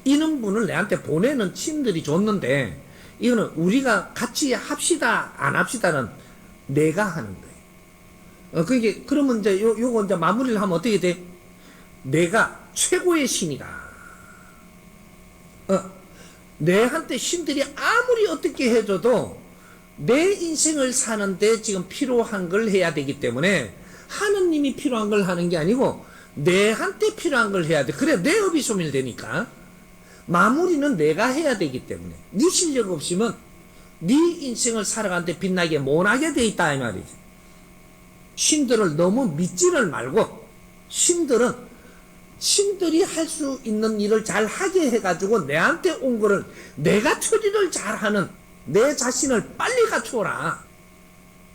이런 분을 내한테 보내는 팀들이 줬는데 이거는 우리가 같이 합시다 안 합시다는 내가 하는 거예요. 그러면 이제 요거 이제 마무리를 하면 어떻게 돼? 내가 최고의 신이다. 내한테 신들이 아무리 어떻게 해줘도 내 인생을 사는데 지금 필요한 걸 해야 되기 때문에 하느님이 필요한 걸 하는 게 아니고 내한테 필요한 걸 해야 돼. 그래 내 업이 소멸되니까 마무리는 내가 해야 되기 때문에 네 실력 없으면 네 인생을 살아가는데 빛나게 못하게 돼 있다 이 말이지. 신들을 너무 믿지를 말고 신들이 할 수 있는 일을 잘 하게 해가지고 내한테 온 거를 내가 처리를 잘하는 내 자신을 빨리 갖추어라.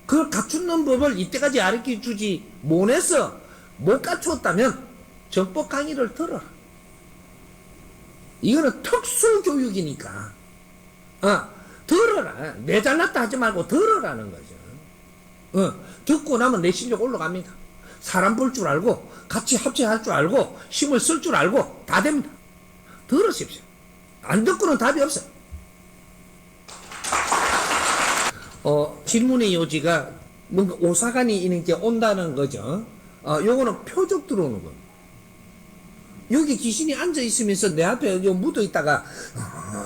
그걸 갖추는 법을 이때까지 가르쳐 주지 못해서 못 갖추었다면 정법 강의를 들어라. 이거는 특수교육이니까 들어라. 내 잘났다 하지 말고 들어라는 거죠. 듣고 나면 내 실력 올라갑니다. 사람 볼 줄 알고 같이 합체할 줄 알고 힘을 쓸 줄 알고 다 됩니다. 들으십시오. 안 듣고는 답이 없어요. 질문의 요지가 뭔가 오사간이 이렇게 온다는 거죠. 요거는 표적 들어오는 거예요. 여기 귀신이 앉아 있으면서 내 앞에 묻어 있다가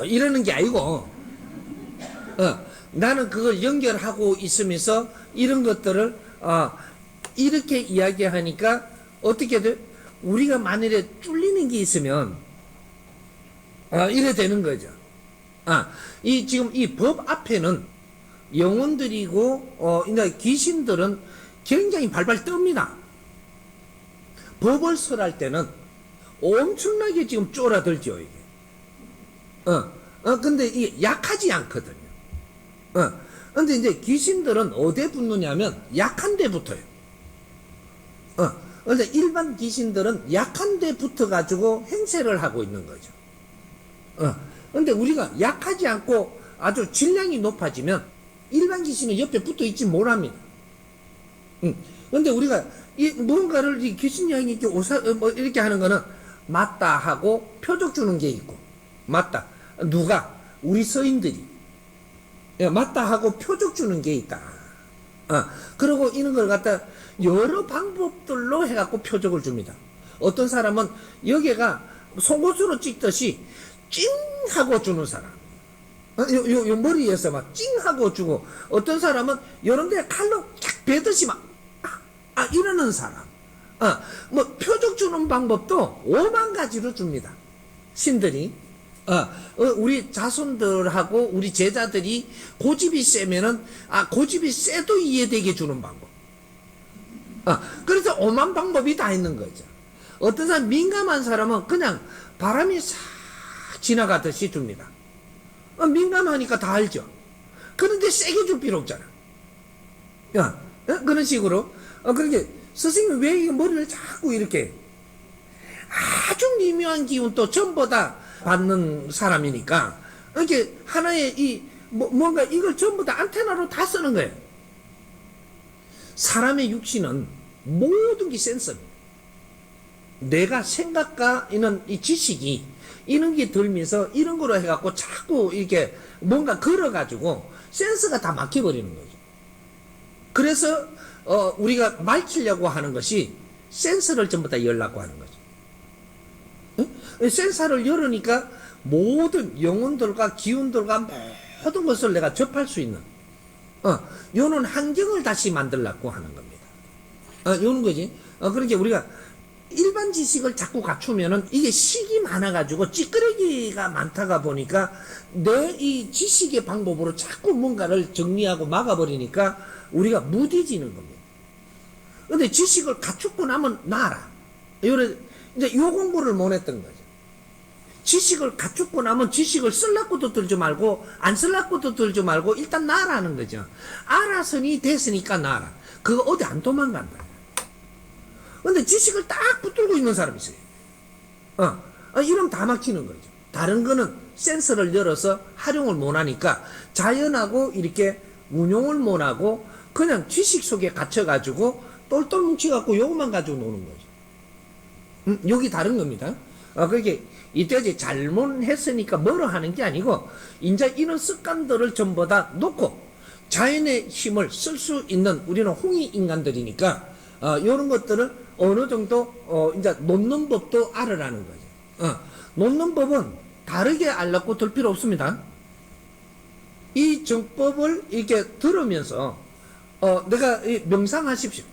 이러는 게 아니고, 나는 그걸 연결하고 있으면서 이런 것들을 이렇게 이야기하니까 어떻게 돼? 우리가 만일에 뚫리는 게 있으면 이래 되는 거죠. 이 지금 이 법 앞에는 영혼들이고 이제 귀신들은 굉장히 발발 뜹니다. 법을 설할 때는 엄청나게 지금 쫄아들죠, 이게. 근데 이게 약하지 않거든요. 근데 이제 귀신들은 어디에 붙느냐면 약한 데 붙어요. 근데 일반 귀신들은 약한 데 붙어가지고 행세를 하고 있는 거죠. 근데 우리가 약하지 않고 아주 질량이 높아지면 일반 귀신은 옆에 붙어 있지 못합니다. 근데 우리가 뭔가를 이 귀신 여인이 이렇게 하는 거는 맞다 하고 표적 주는 게 있고, 맞다. 누가? 우리 서인들이. 맞다 하고 표적 주는 게 있다. 그리고 이런 걸 갖다 여러 방법들로 해갖고 표적을 줍니다. 어떤 사람은 여기가 속옷으로 찍듯이 찡 하고 주는 사람. 요 머리에서 막 찡 하고 주고, 어떤 사람은 요런 데 칼로 쫙 베듯이 막 이러는 사람. 뭐 표적 주는 방법도 5만 가지로 줍니다. 신들이. 우리 자손들하고 우리 제자들이 고집이 세면은 고집이 세도 이해되게 주는 방법. 그래서 5만 방법이 다 있는 거죠. 어떤 사람 민감한 사람은 그냥 바람이 싹 지나가듯이 줍니다. 민감하니까 다 알죠. 그런데 세게 줄 필요 없잖아. 그런 식으로. 그렇게 스승님이 왜 이 머리를 자꾸 이렇게 아주 미묘한 기운 또 전부 다 받는 사람이니까 이렇게 하나의 뭔가 이걸 전부 다 안테나로 다 쓰는 거예요. 사람의 육신은 모든 게 센서입니다. 내가 생각과 이런 이 지식이 이런 게 들면서 이런 거로 해갖고 자꾸 이렇게 뭔가 걸어가지고 센서가 다 막혀버리는 거죠. 그래서 우리가 밝히려고 하는 것이 센서를 전부 다 열라고 하는 거죠. 센서를 열으니까 모든 영혼들과 기운들과 모든 것을 내가 접할 수 있는 요런 환경을 다시 만들려고 하는 겁니다. 요런 거지. 그러니까 우리가 일반 지식을 자꾸 갖추면은 이게 식이 많아가지고 찌끄레기가 많다가 보니까 내 이 지식의 방법으로 자꾸 뭔가를 정리하고 막아버리니까 우리가 무뎌지는 겁니다. 근데 지식을 갖추고 나면 나아라. 이제 요 공부를 못 했던 거죠. 지식을 갖추고 나면 지식을 쓸라고도 들지 말고 안 쓸라고도 들지 말고 일단 나아라는 거죠. 알아서니 됐으니까 나아라. 그거 어디 안 도망간다. 근데 지식을 딱 붙들고 있는 사람이 있어요. 이러면 다 막히는 거죠. 다른 거는 센서를 열어서 활용을 못 하니까 자연하고 이렇게 운용을 못 하고 그냥 지식 속에 갇혀가지고 똘똘 뭉쳐갖고 요것만 가지고 노는 거죠. 여기 다른 겁니다. 그게 이때까지 잘못했으니까 뭐로 하는 게 아니고 이제 이런 습관들을 전부 다 놓고 자연의 힘을 쓸 수 있는 우리는 홍이 인간들이니까 이런 것들을 어느 정도 이제 놓는 법도 알아라는 거죠. 놓는 법은 다르게 알려고 들 필요 없습니다. 이 정법을 이렇게 들으면서 내가 명상하십시오.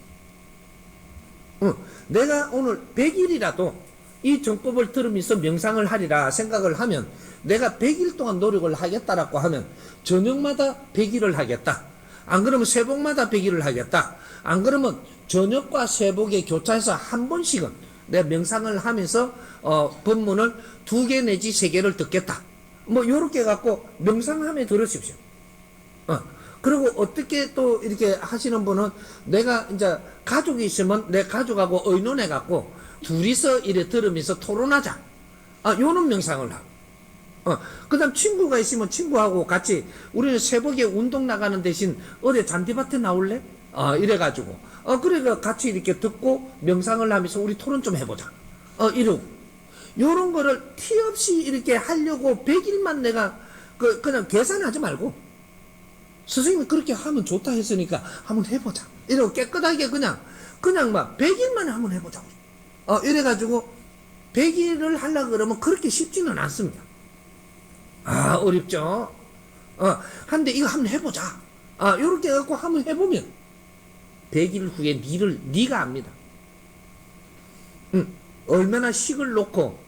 내가 오늘 100일이라도 이 정법을 들으면서 명상을 하리라 생각을 하면 내가 100일 동안 노력을 하겠다라고 하면 저녁마다 100일을 하겠다. 안 그러면 새벽마다 100일을 하겠다. 안 그러면 저녁과 새벽에 교차해서 한 번씩은 내가 명상을 하면서 법문을 2개 내지 3개를 듣겠다. 뭐 요렇게 갖고 명상하며 들으십시오. 그리고 어떻게 또 이렇게 하시는 분은 내가 이제 가족이 있으면 내 가족하고 의논해 갖고 둘이서 이래 들으면서 토론하자. 요런 명상을 하고. 그 다음 친구가 있으면 친구하고 같이 우리는 새벽에 운동 나가는 대신 어디 잔디밭에 나올래? 이래가지고. 그래 같이 이렇게 듣고 명상을 하면서 우리 토론 좀 해보자. 이러고. 요런 거를 티 없이 이렇게 하려고 100일만 내가 그냥 계산하지 말고 선생님이 그렇게 하면 좋다 했으니까 한번 해보자. 이러고 깨끗하게 그냥 막 100일 만에 한번 해보자. 이래가지고 100일을 하려고 그러면 그렇게 쉽지는 않습니다. 아, 어렵죠? 한데 이거 한번 해보자. 요렇게 해갖고 한번 해보면 100일 후에 네가 압니다. 얼마나 식을 놓고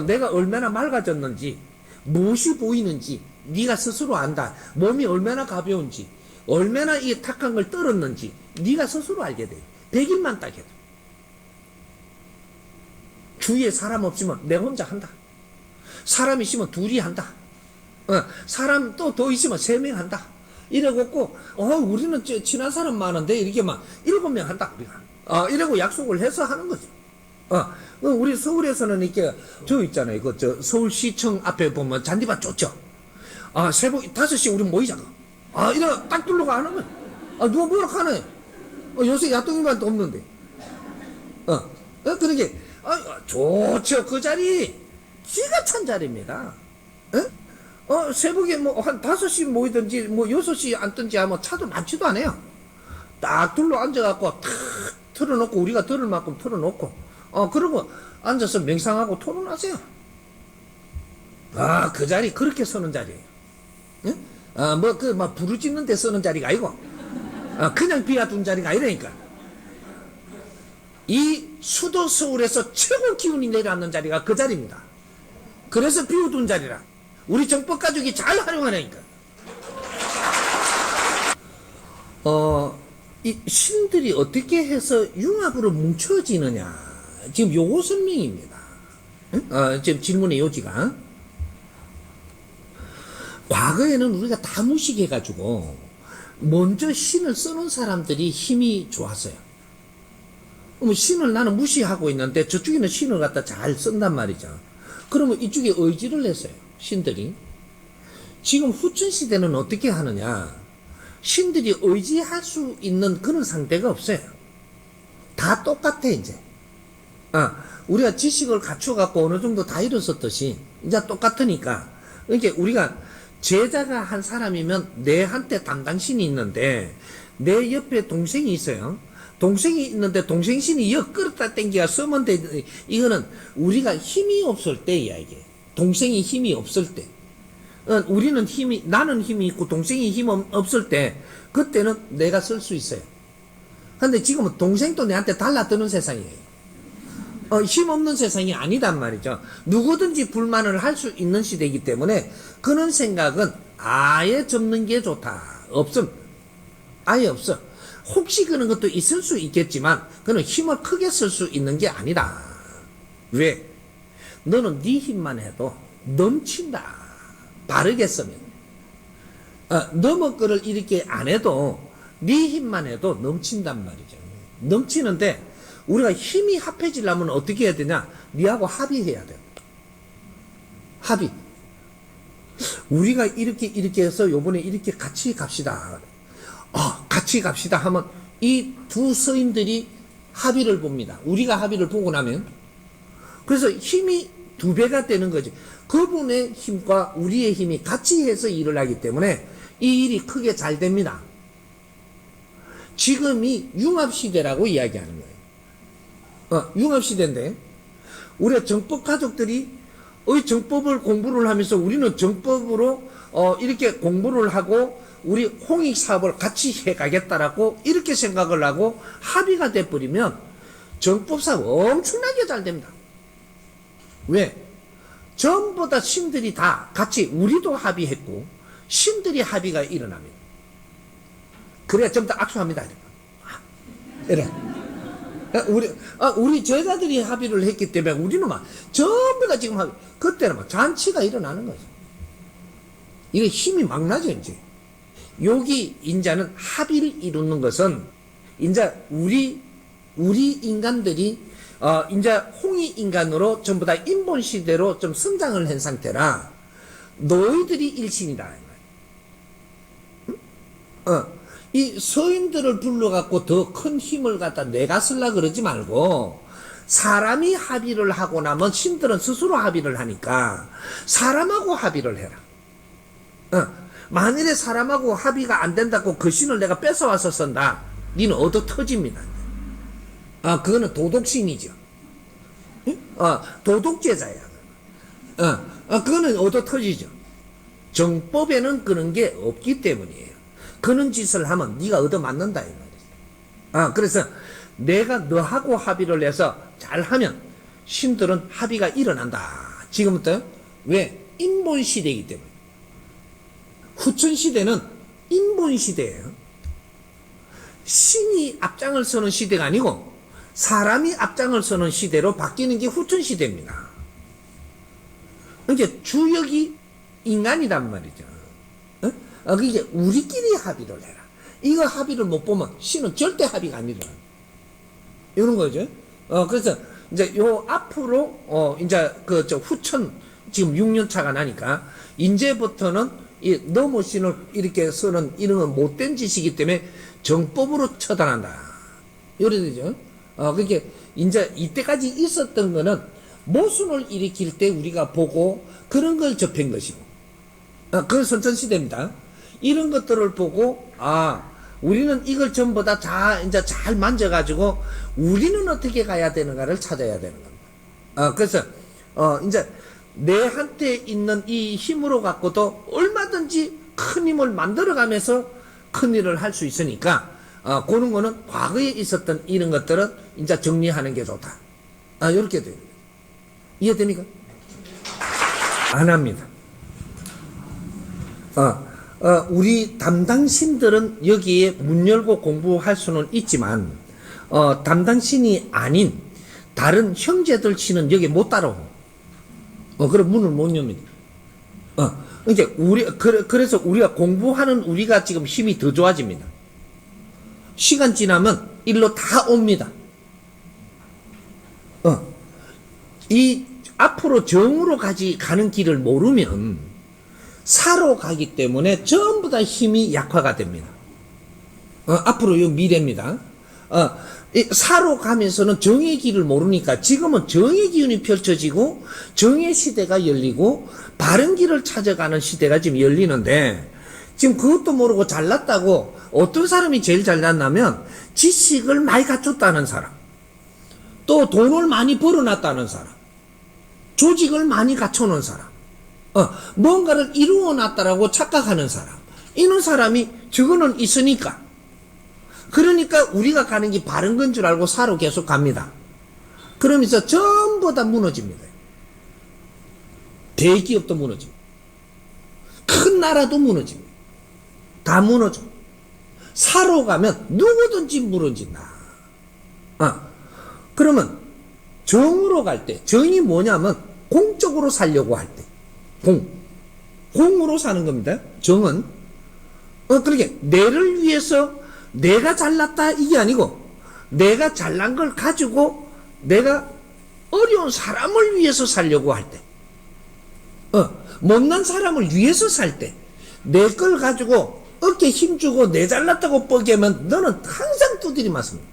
내가 얼마나 맑아졌는지, 무엇이 보이는지 네가 스스로 안다. 몸이 얼마나 가벼운지, 얼마나 이 탁한 걸 떨었는지 네가 스스로 알게 돼. 100일만 딱 해도. 주위에 사람 없으면 내 혼자 한다. 사람 있으면 둘이 한다. 사람 또 더 있으면 3명 한다. 이래갖고 우리는 친한 사람 많은데 이렇게 막 7명 한다 우리가. 이러고 약속을 해서 하는 거죠. 우리 서울에서는 이렇게 저 있잖아요. 저 서울시청 앞에 보면 잔디밭 좋죠. 새벽 5시 우리 모이자. 이래 딱 둘러가 하는 거야. 누가 뭐라 하네. 요새 야동이만도 없는데. 그러게 좋죠. 그 자리 기가 찬 자리입니다. 새벽에 뭐 한 5시 모이든지 뭐 6시 앉든지 하면 차도 많지도 않아요. 딱 둘러 앉아갖고 탁 틀어놓고 우리가 들을 만큼 틀어놓고 그러고 앉아서 맹상하고 토론하세요. 그 자리 그렇게 서는 자리예요. 막 부르짖는 데 서는 자리가 아니고 그냥 비워둔 자리가 아니라니까. 이 수도 서울에서 최고 기운이 내려앉는 자리가 그 자리입니다. 그래서 비워둔 자리라. 우리 정법 가족이 잘 활용하라니까. 이 신들이 어떻게 해서 융합으로 뭉쳐지느냐. 지금 요거 설명입니다. 지금 질문의 요지가. 과거에는 우리가 다 무식해가지고 먼저 신을 써놓은 사람들이 힘이 좋았어요. 그러면 신을 나는 무시하고 있는데 저쪽에는 신을 갖다 잘 쓴단 말이죠. 그러면 이쪽에 의지를 했어요. 신들이. 지금 후천시대는 어떻게 하느냐. 신들이 의지할 수 있는 그런 상대가 없어요. 다 똑같아 이제. 우리가 지식을 갖춰갖고 어느 정도 다 이뤘었듯이 이제 똑같으니까. 이렇게 우리가 제자가 한 사람이면 내한테 담당신이 있는데 내 옆에 동생이 있어요. 동생이 있는데 동생 신이 역 끌었다 땡기가 쓰면 돼. 이거는 우리가 힘이 없을 때 이야기예요. 동생이 힘이 없을 때. 우리는 나는 힘이 있고 동생이 힘 없을 때 그때는 내가 쓸 수 있어요. 근데 지금은 동생도 내한테 달라드는 세상이에요. 힘 없는 세상이 아니단 말이죠. 누구든지 불만을 할 수 있는 시대이기 때문에 그런 생각은 아예 접는 게 좋다. 없음. 아예 없어. 혹시 그런 것도 있을 수 있겠지만 그는 힘을 크게 쓸 수 있는 게 아니다. 왜? 너는 네 힘만 해도 넘친다. 바르게 쓰면. 넘을 거를 이렇게 안 해도 네 힘만 해도 넘친단 말이죠. 넘치는데 우리가 힘이 합해지려면 어떻게 해야 되냐? 니하고 합의해야 돼요. 합의. 우리가 이렇게 해서 요번에 이렇게 같이 갑시다. 같이 갑시다 하면 이 두 서인들이 합의를 봅니다. 우리가 합의를 보고 나면. 그래서 힘이 2배가 되는 거지. 그분의 힘과 우리의 힘이 같이 해서 일을 하기 때문에 이 일이 크게 잘 됩니다. 지금이 융합시대라고 이야기하는 거예요. 융합시대인데 우리가 정법 가족들이 정법을 공부를 하면서 우리는 정법으로 이렇게 공부를 하고 우리 홍익 사업을 같이 해가겠다라고 이렇게 생각을 하고 합의가 돼버리면 정법 사업 엄청나게 잘 됩니다. 왜? 전부 다 신들이 다 같이 우리도 합의했고 신들이 합의가 일어납니다. 그래야 전부 다 악수합니다. 이래. 우리 제자들이 합의를 했기 때문에 우리는 막 전부 다 지금 그때는 막 잔치가 일어나는 거죠. 이게 힘이 막 나죠 이제. 여기 인자는 합의를 이루는 것은 인자 우리 인간들이 이제 홍이 인간으로 전부 다 인본 시대로 좀 성장을 한 상태라 너희들이 일신이다. 이 서인들을 불러갖고 더 큰 힘을 갖다 내가 쓰려 그러지 말고 사람이 합의를 하고 나면 신들은 스스로 합의를 하니까 사람하고 합의를 해라. 만일에 사람하고 합의가 안 된다고 그 신을 내가 뺏어와서 쓴다. 니는 얻어 터집니다. 그거는 도덕신이죠. 도둑제자야. 그거는 얻어 터지죠. 정법에는 그런 게 없기 때문이에요. 그런 짓을 하면 네가 얻어 맞는다 이 말이죠. 그래서 내가 너하고 합의를 해서 잘하면 신들은 합의가 일어난다. 지금부터 왜? 인본 시대이기 때문에. 후천 시대는 인본 시대예요. 신이 앞장을 서는 시대가 아니고 사람이 앞장을 서는 시대로 바뀌는 게 후천 시대입니다. 이제 주역이 인간이란 말이죠. 그게 우리끼리 합의를 해라. 이거 합의를 못 보면 신은 절대 합의가 안 일어나. 이런 거죠. 그래서 이제 요 앞으로 이제 후천 지금 6년 차가 나니까 이제부터는 이 너무 신을 이렇게 쓰는 이런 건 못된 짓이기 때문에 정법으로 처단한다. 이래 되죠. 그게 이제 이때까지 있었던 거는 모순을 일으킬 때 우리가 보고 그런 걸 접한 것이고, 그건 선천시대입니다. 이런 것들을 보고, 우리는 이걸 전부 다 이제 잘 만져가지고, 우리는 어떻게 가야 되는가를 찾아야 되는 겁니다. 그래서, 이제, 내한테 있는 이 힘으로 갖고도 얼마든지 큰 힘을 만들어가면서 큰 일을 할 수 있으니까, 그런 거는 과거에 있었던 이런 것들은 이제 정리하는 게 좋다. 이렇게 돼요. 이해됩니까? 안 합니다. 우리 담당신들은 여기에 문 열고 공부할 수는 있지만, 담당신이 아닌 다른 형제들 신은 여기 못 따라오고, 그럼 문을 못 엽니다. 이제 그래서 우리가 공부하는 우리가 지금 힘이 더 좋아집니다. 시간 지나면 일로 다 옵니다. 이 앞으로 정으로 가는 길을 모르면 사로 가기 때문에 전부 다 힘이 약화가 됩니다. 앞으로 이 미래입니다. 사로 가면서는 정의 길을 모르니까 지금은 정의 기운이 펼쳐지고 정의 시대가 열리고 바른 길을 찾아가는 시대가 지금 열리는데, 지금 그것도 모르고 잘났다고 어떤 사람이 제일 잘났냐면 지식을 많이 갖췄다는 사람, 또 돈을 많이 벌어놨다는 사람, 조직을 많이 갖춰놓은 사람, 뭔가를 이루어놨다라고 착각하는 사람, 이런 사람이 저거는 있으니까, 그러니까 우리가 가는 게 바른 건 줄 알고 사로 계속 갑니다. 그러면서 전부 다 무너집니다. 대기업도 무너집니다. 큰 나라도 무너집니다. 다 무너져. 사로 가면 누구든지 무너진다. 그러면 정으로 갈 때, 정이 뭐냐면 공적으로 살려고 할 때, 공으로 사는 겁니다. 정은. 그러게 내를 위해서 내가 잘났다 이게 아니고, 내가 잘난 걸 가지고 내가 어려운 사람을 위해서 살려고 할 때, 못난 사람을 위해서 살 때, 내 걸 가지고 어깨 힘주고 내 잘났다고 뻐개면 너는 항상 두드리 맞습니다.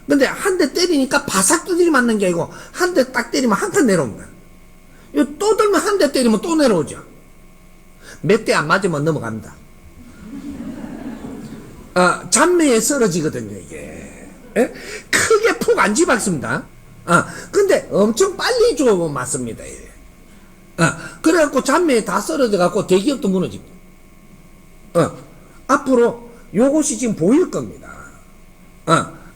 근데 한 대 때리니까 바삭 두드리 맞는 게 아니고 한 대 딱 때리면 한 칸 내려옵니다. 또 들면 한 대 때리면 또 내려오죠. 몇 대 안 맞으면 넘어갑니다. 잔매에 쓰러지거든요, 이게. 예? 크게 푹 안 집었습니다. 근데 엄청 빨리 좀 맞습니다. 예. 그래갖고 잔매에 다 쓰러져갖고 대기업도 무너집니다. 앞으로 요것이 지금 보일 겁니다.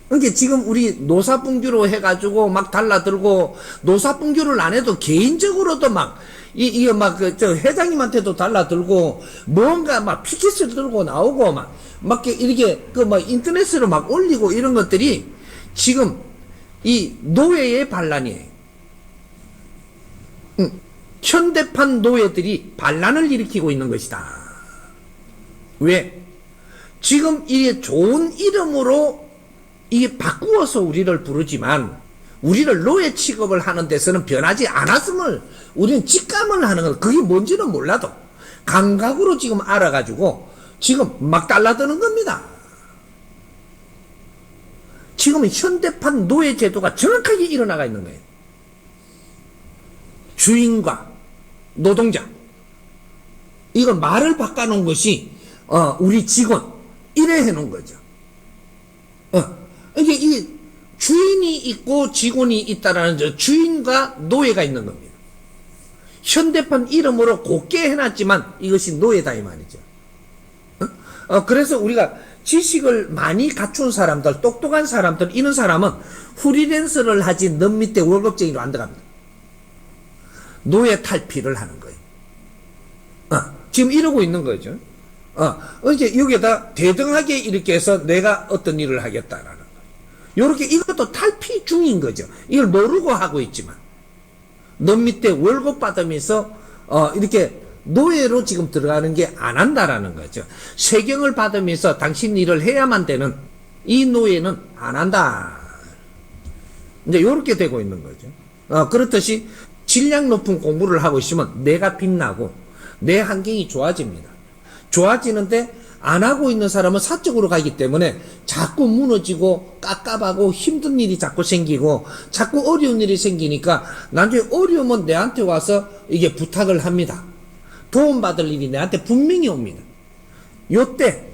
그러니까 지금 우리 노사분규로 해가지고 막 달라들고, 노사분규를 안 해도 개인적으로도 막, 이거 막, 회장님한테도 달라들고, 뭔가 막 피켓을 들고 나오고, 막 이렇게, 인터넷으로 막 올리고 이런 것들이 지금 이 노예의 반란이에요. 현대판 노예들이 반란을 일으키고 있는 것이다. 왜? 지금 이게 좋은 이름으로 이게 바꾸어서 우리를 부르지만, 우리를 노예 취급을 하는 데서는 변하지 않았음을 우리는 직감을 하는 거, 그게 뭔지는 몰라도 감각으로 지금 알아가지고 지금 막 달라드는 겁니다. 지금은 현대판 노예 제도가 정확하게 일어나가 있는 거예요. 주인과 노동자, 이건 말을 바꿔놓은 것이 우리 직원 이래 해놓은 거죠. 이게 이 주인이 있고 직원이 있다라는 저 주인과 노예가 있는 겁니다. 현대판 이름으로 곱게 해놨지만 이것이 노예다 이 말이죠. 그래서 우리가 지식을 많이 갖춘 사람들, 똑똑한 사람들, 이런 사람은 프리랜서를 하지 넌 밑에 월급쟁이로 안 들어갑니다. 노예 탈피를 하는 거예요. 지금 이러고 있는 거죠. 이제 여기에다 대등하게 이렇게 해서 내가 어떤 일을 하겠다라는 거예요. 요렇게 이것도 탈피 중인 거죠. 이걸 모르고 하고 있지만. 넌 밑에 월급 받으면서, 이렇게 노예로 지금 들어가는 게 안 한다라는 거죠. 세경을 받으면서 당신 일을 해야만 되는 이 노예는 안 한다. 이제 요렇게 되고 있는 거죠. 그렇듯이 질량 높은 공부를 하고 있으면 내가 빛나고 내 환경이 좋아집니다. 좋아지는데 안 하고 있는 사람은 사적으로 가기 때문에 자꾸 무너지고 깝깝하고 힘든 일이 자꾸 생기고 자꾸 어려운 일이 생기니까 나중에 어려우면 내한테 와서 이게 부탁을 합니다. 도움받을 일이 내한테 분명히 옵니다. 요때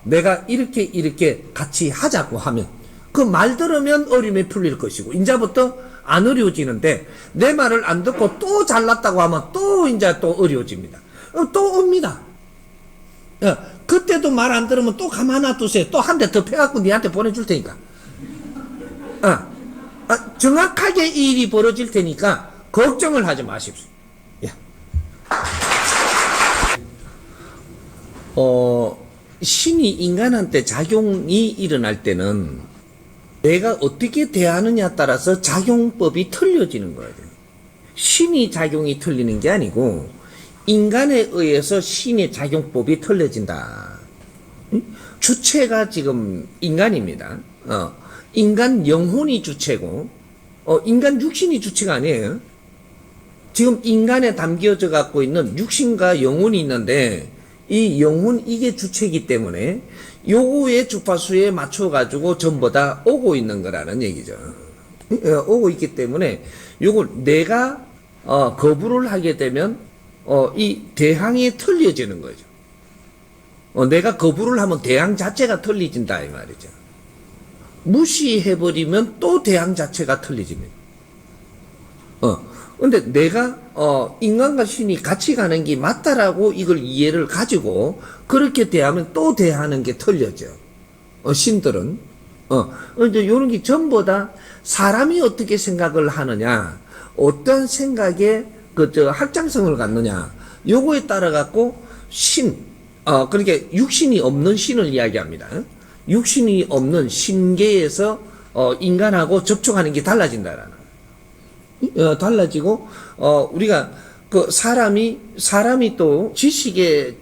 내가 이렇게 같이 하자고 하면 그 말 들으면 어려움이 풀릴 것이고 이제부터 안 어려워지는데 내 말을 안 듣고 또 잘났다고 하면 또 이제 또 어려워집니다. 또 옵니다. 그때도 말 안 들으면 또 가만 놔두세요. 또 한 대 더 패갖고 니한테 보내줄 테니까. 정확하게 이 일이 벌어질 테니까 걱정을 하지 마십시오. 신이 인간한테 작용이 일어날 때는 내가 어떻게 대하느냐에 따라서 작용법이 틀려지는 거예요. 신이 작용이 틀리는 게 아니고 인간에 의해서 신의 작용법이 틀려진다. 주체가 지금 인간입니다. 인간 영혼이 주체고 인간 육신이 주체가 아니에요. 지금 인간에 담겨져 갖고 있는 육신과 영혼이 있는데 이 영혼 이게 주체이기 때문에 요거의 주파수에 맞춰 가지고 전부 다 오고 있는 거라는 얘기죠. 오고 있기 때문에 요걸 내가 거부를 하게 되면 이 대항이 틀려지는 거죠. 내가 거부를 하면 대항 자체가 틀려진다 이 말이죠. 무시해버리면 또 대항 자체가 틀려집니다. 근데 내가 인간과 신이 같이 가는 게 맞다라고 이걸 이해를 가지고 그렇게 대하면 또 대하는 게 틀려져. 신들은 이제 요런 게 전부 다 사람이 어떻게 생각을 하느냐, 어떤 생각에 확장성을 갖느냐, 요거에 따라 갖고 그러니까 육신이 없는 신을 이야기합니다. 육신이 없는 신계에서 인간하고 접촉하는 게 달라진다라는. 달라지고 우리가 그 사람이 또 지식의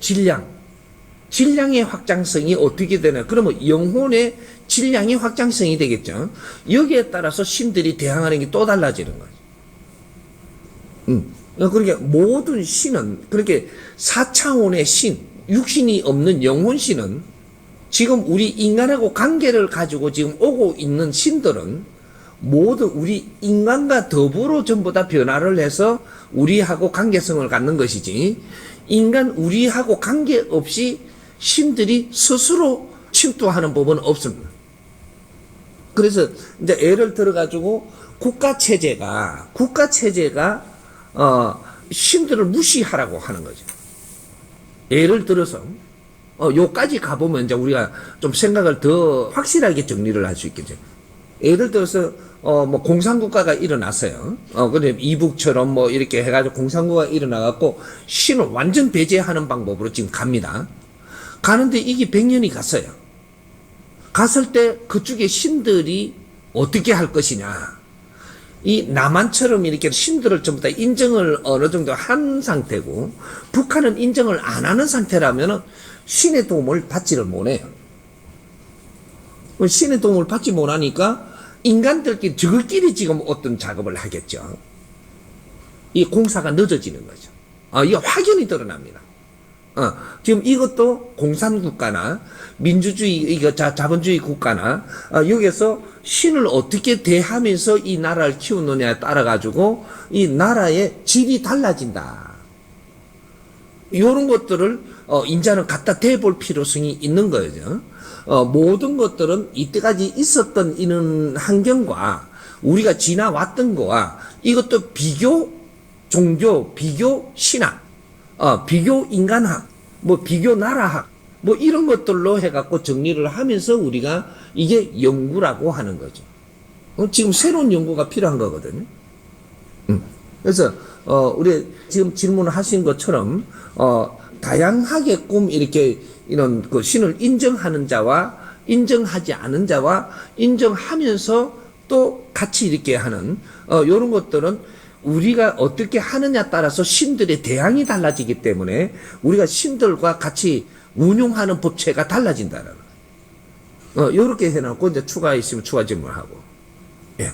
질량의 확장성이 어떻게 되나? 그러면 영혼의 질량의 확장성이 되겠죠. 여기에 따라서 신들이 대항하는 게 또 달라지는 거죠. 그러니까 모든 신은 그렇게 4차원의 신, 육신이 없는 영혼 신은 지금 우리 인간하고 관계를 가지고 지금 오고 있는 신들은 모두 우리 인간과 더불어 전부 다 변화를 해서 우리하고 관계성을 갖는 것이지 인간 우리하고 관계없이 신들이 스스로 침투하는 법은 없습니다. 그래서 이제 예를 들어 가지고 국가체제가 신들을 무시하라고 하는 거죠. 예를 들어서 요까지 가보면 이제 우리가 좀 생각을 더 확실하게 정리를 할 수 있겠죠. 예를 들어서 뭐 공산국가가 일어났어요. 근데 이북처럼 뭐 이렇게 해가지고 공산국가가 일어나갖고 신을 완전 배제하는 방법으로 지금 갑니다. 가는데 이게 100년이 갔어요. 갔을 때 그쪽에 신들이 어떻게 할 것이냐. 이 남한처럼 이렇게 신들을 전부 다 인정을 어느 정도 한 상태고 북한은 인정을 안 하는 상태라면은 신의 도움을 받지를 못해요. 신의 도움을 받지 못하니까 인간들끼리 저들끼리 지금 어떤 작업을 하겠죠. 이 공사가 늦어지는 거죠. 이게 확연히 드러납니다. 지금 이것도 공산국가나 민주주의, 이거 자본주의 국가나, 여기서 신을 어떻게 대하면서 이 나라를 키우느냐에 따라가지고 이 나라의 질이 달라진다. 이런 것들을, 이제는 갖다 대볼 필요성이 있는 거죠. 모든 것들은 이때까지 있었던 이런 환경과 우리가 지나왔던 거와 이것도 비교 종교, 비교 신학, 비교 인간학, 뭐 비교 나라학, 뭐 이런 것들로 해갖고 정리를 하면서 우리가 이게 연구라고 하는 거죠. 지금 새로운 연구가 필요한 거거든요. 그래서 우리 지금 질문하신 것처럼 다양하게 이렇게 이런 그 신을 인정하는 자와 인정하지 않은 자와 인정하면서 또 같이 이렇게 하는 이런 것들은 우리가 어떻게 하느냐 따라서 신들의 대항이 달라지기 때문에 우리가 신들과 같이 운용하는 법체가 달라진다는 거. 이렇게 해놓고 이제 추가 있으면 추가 질문하고. 예.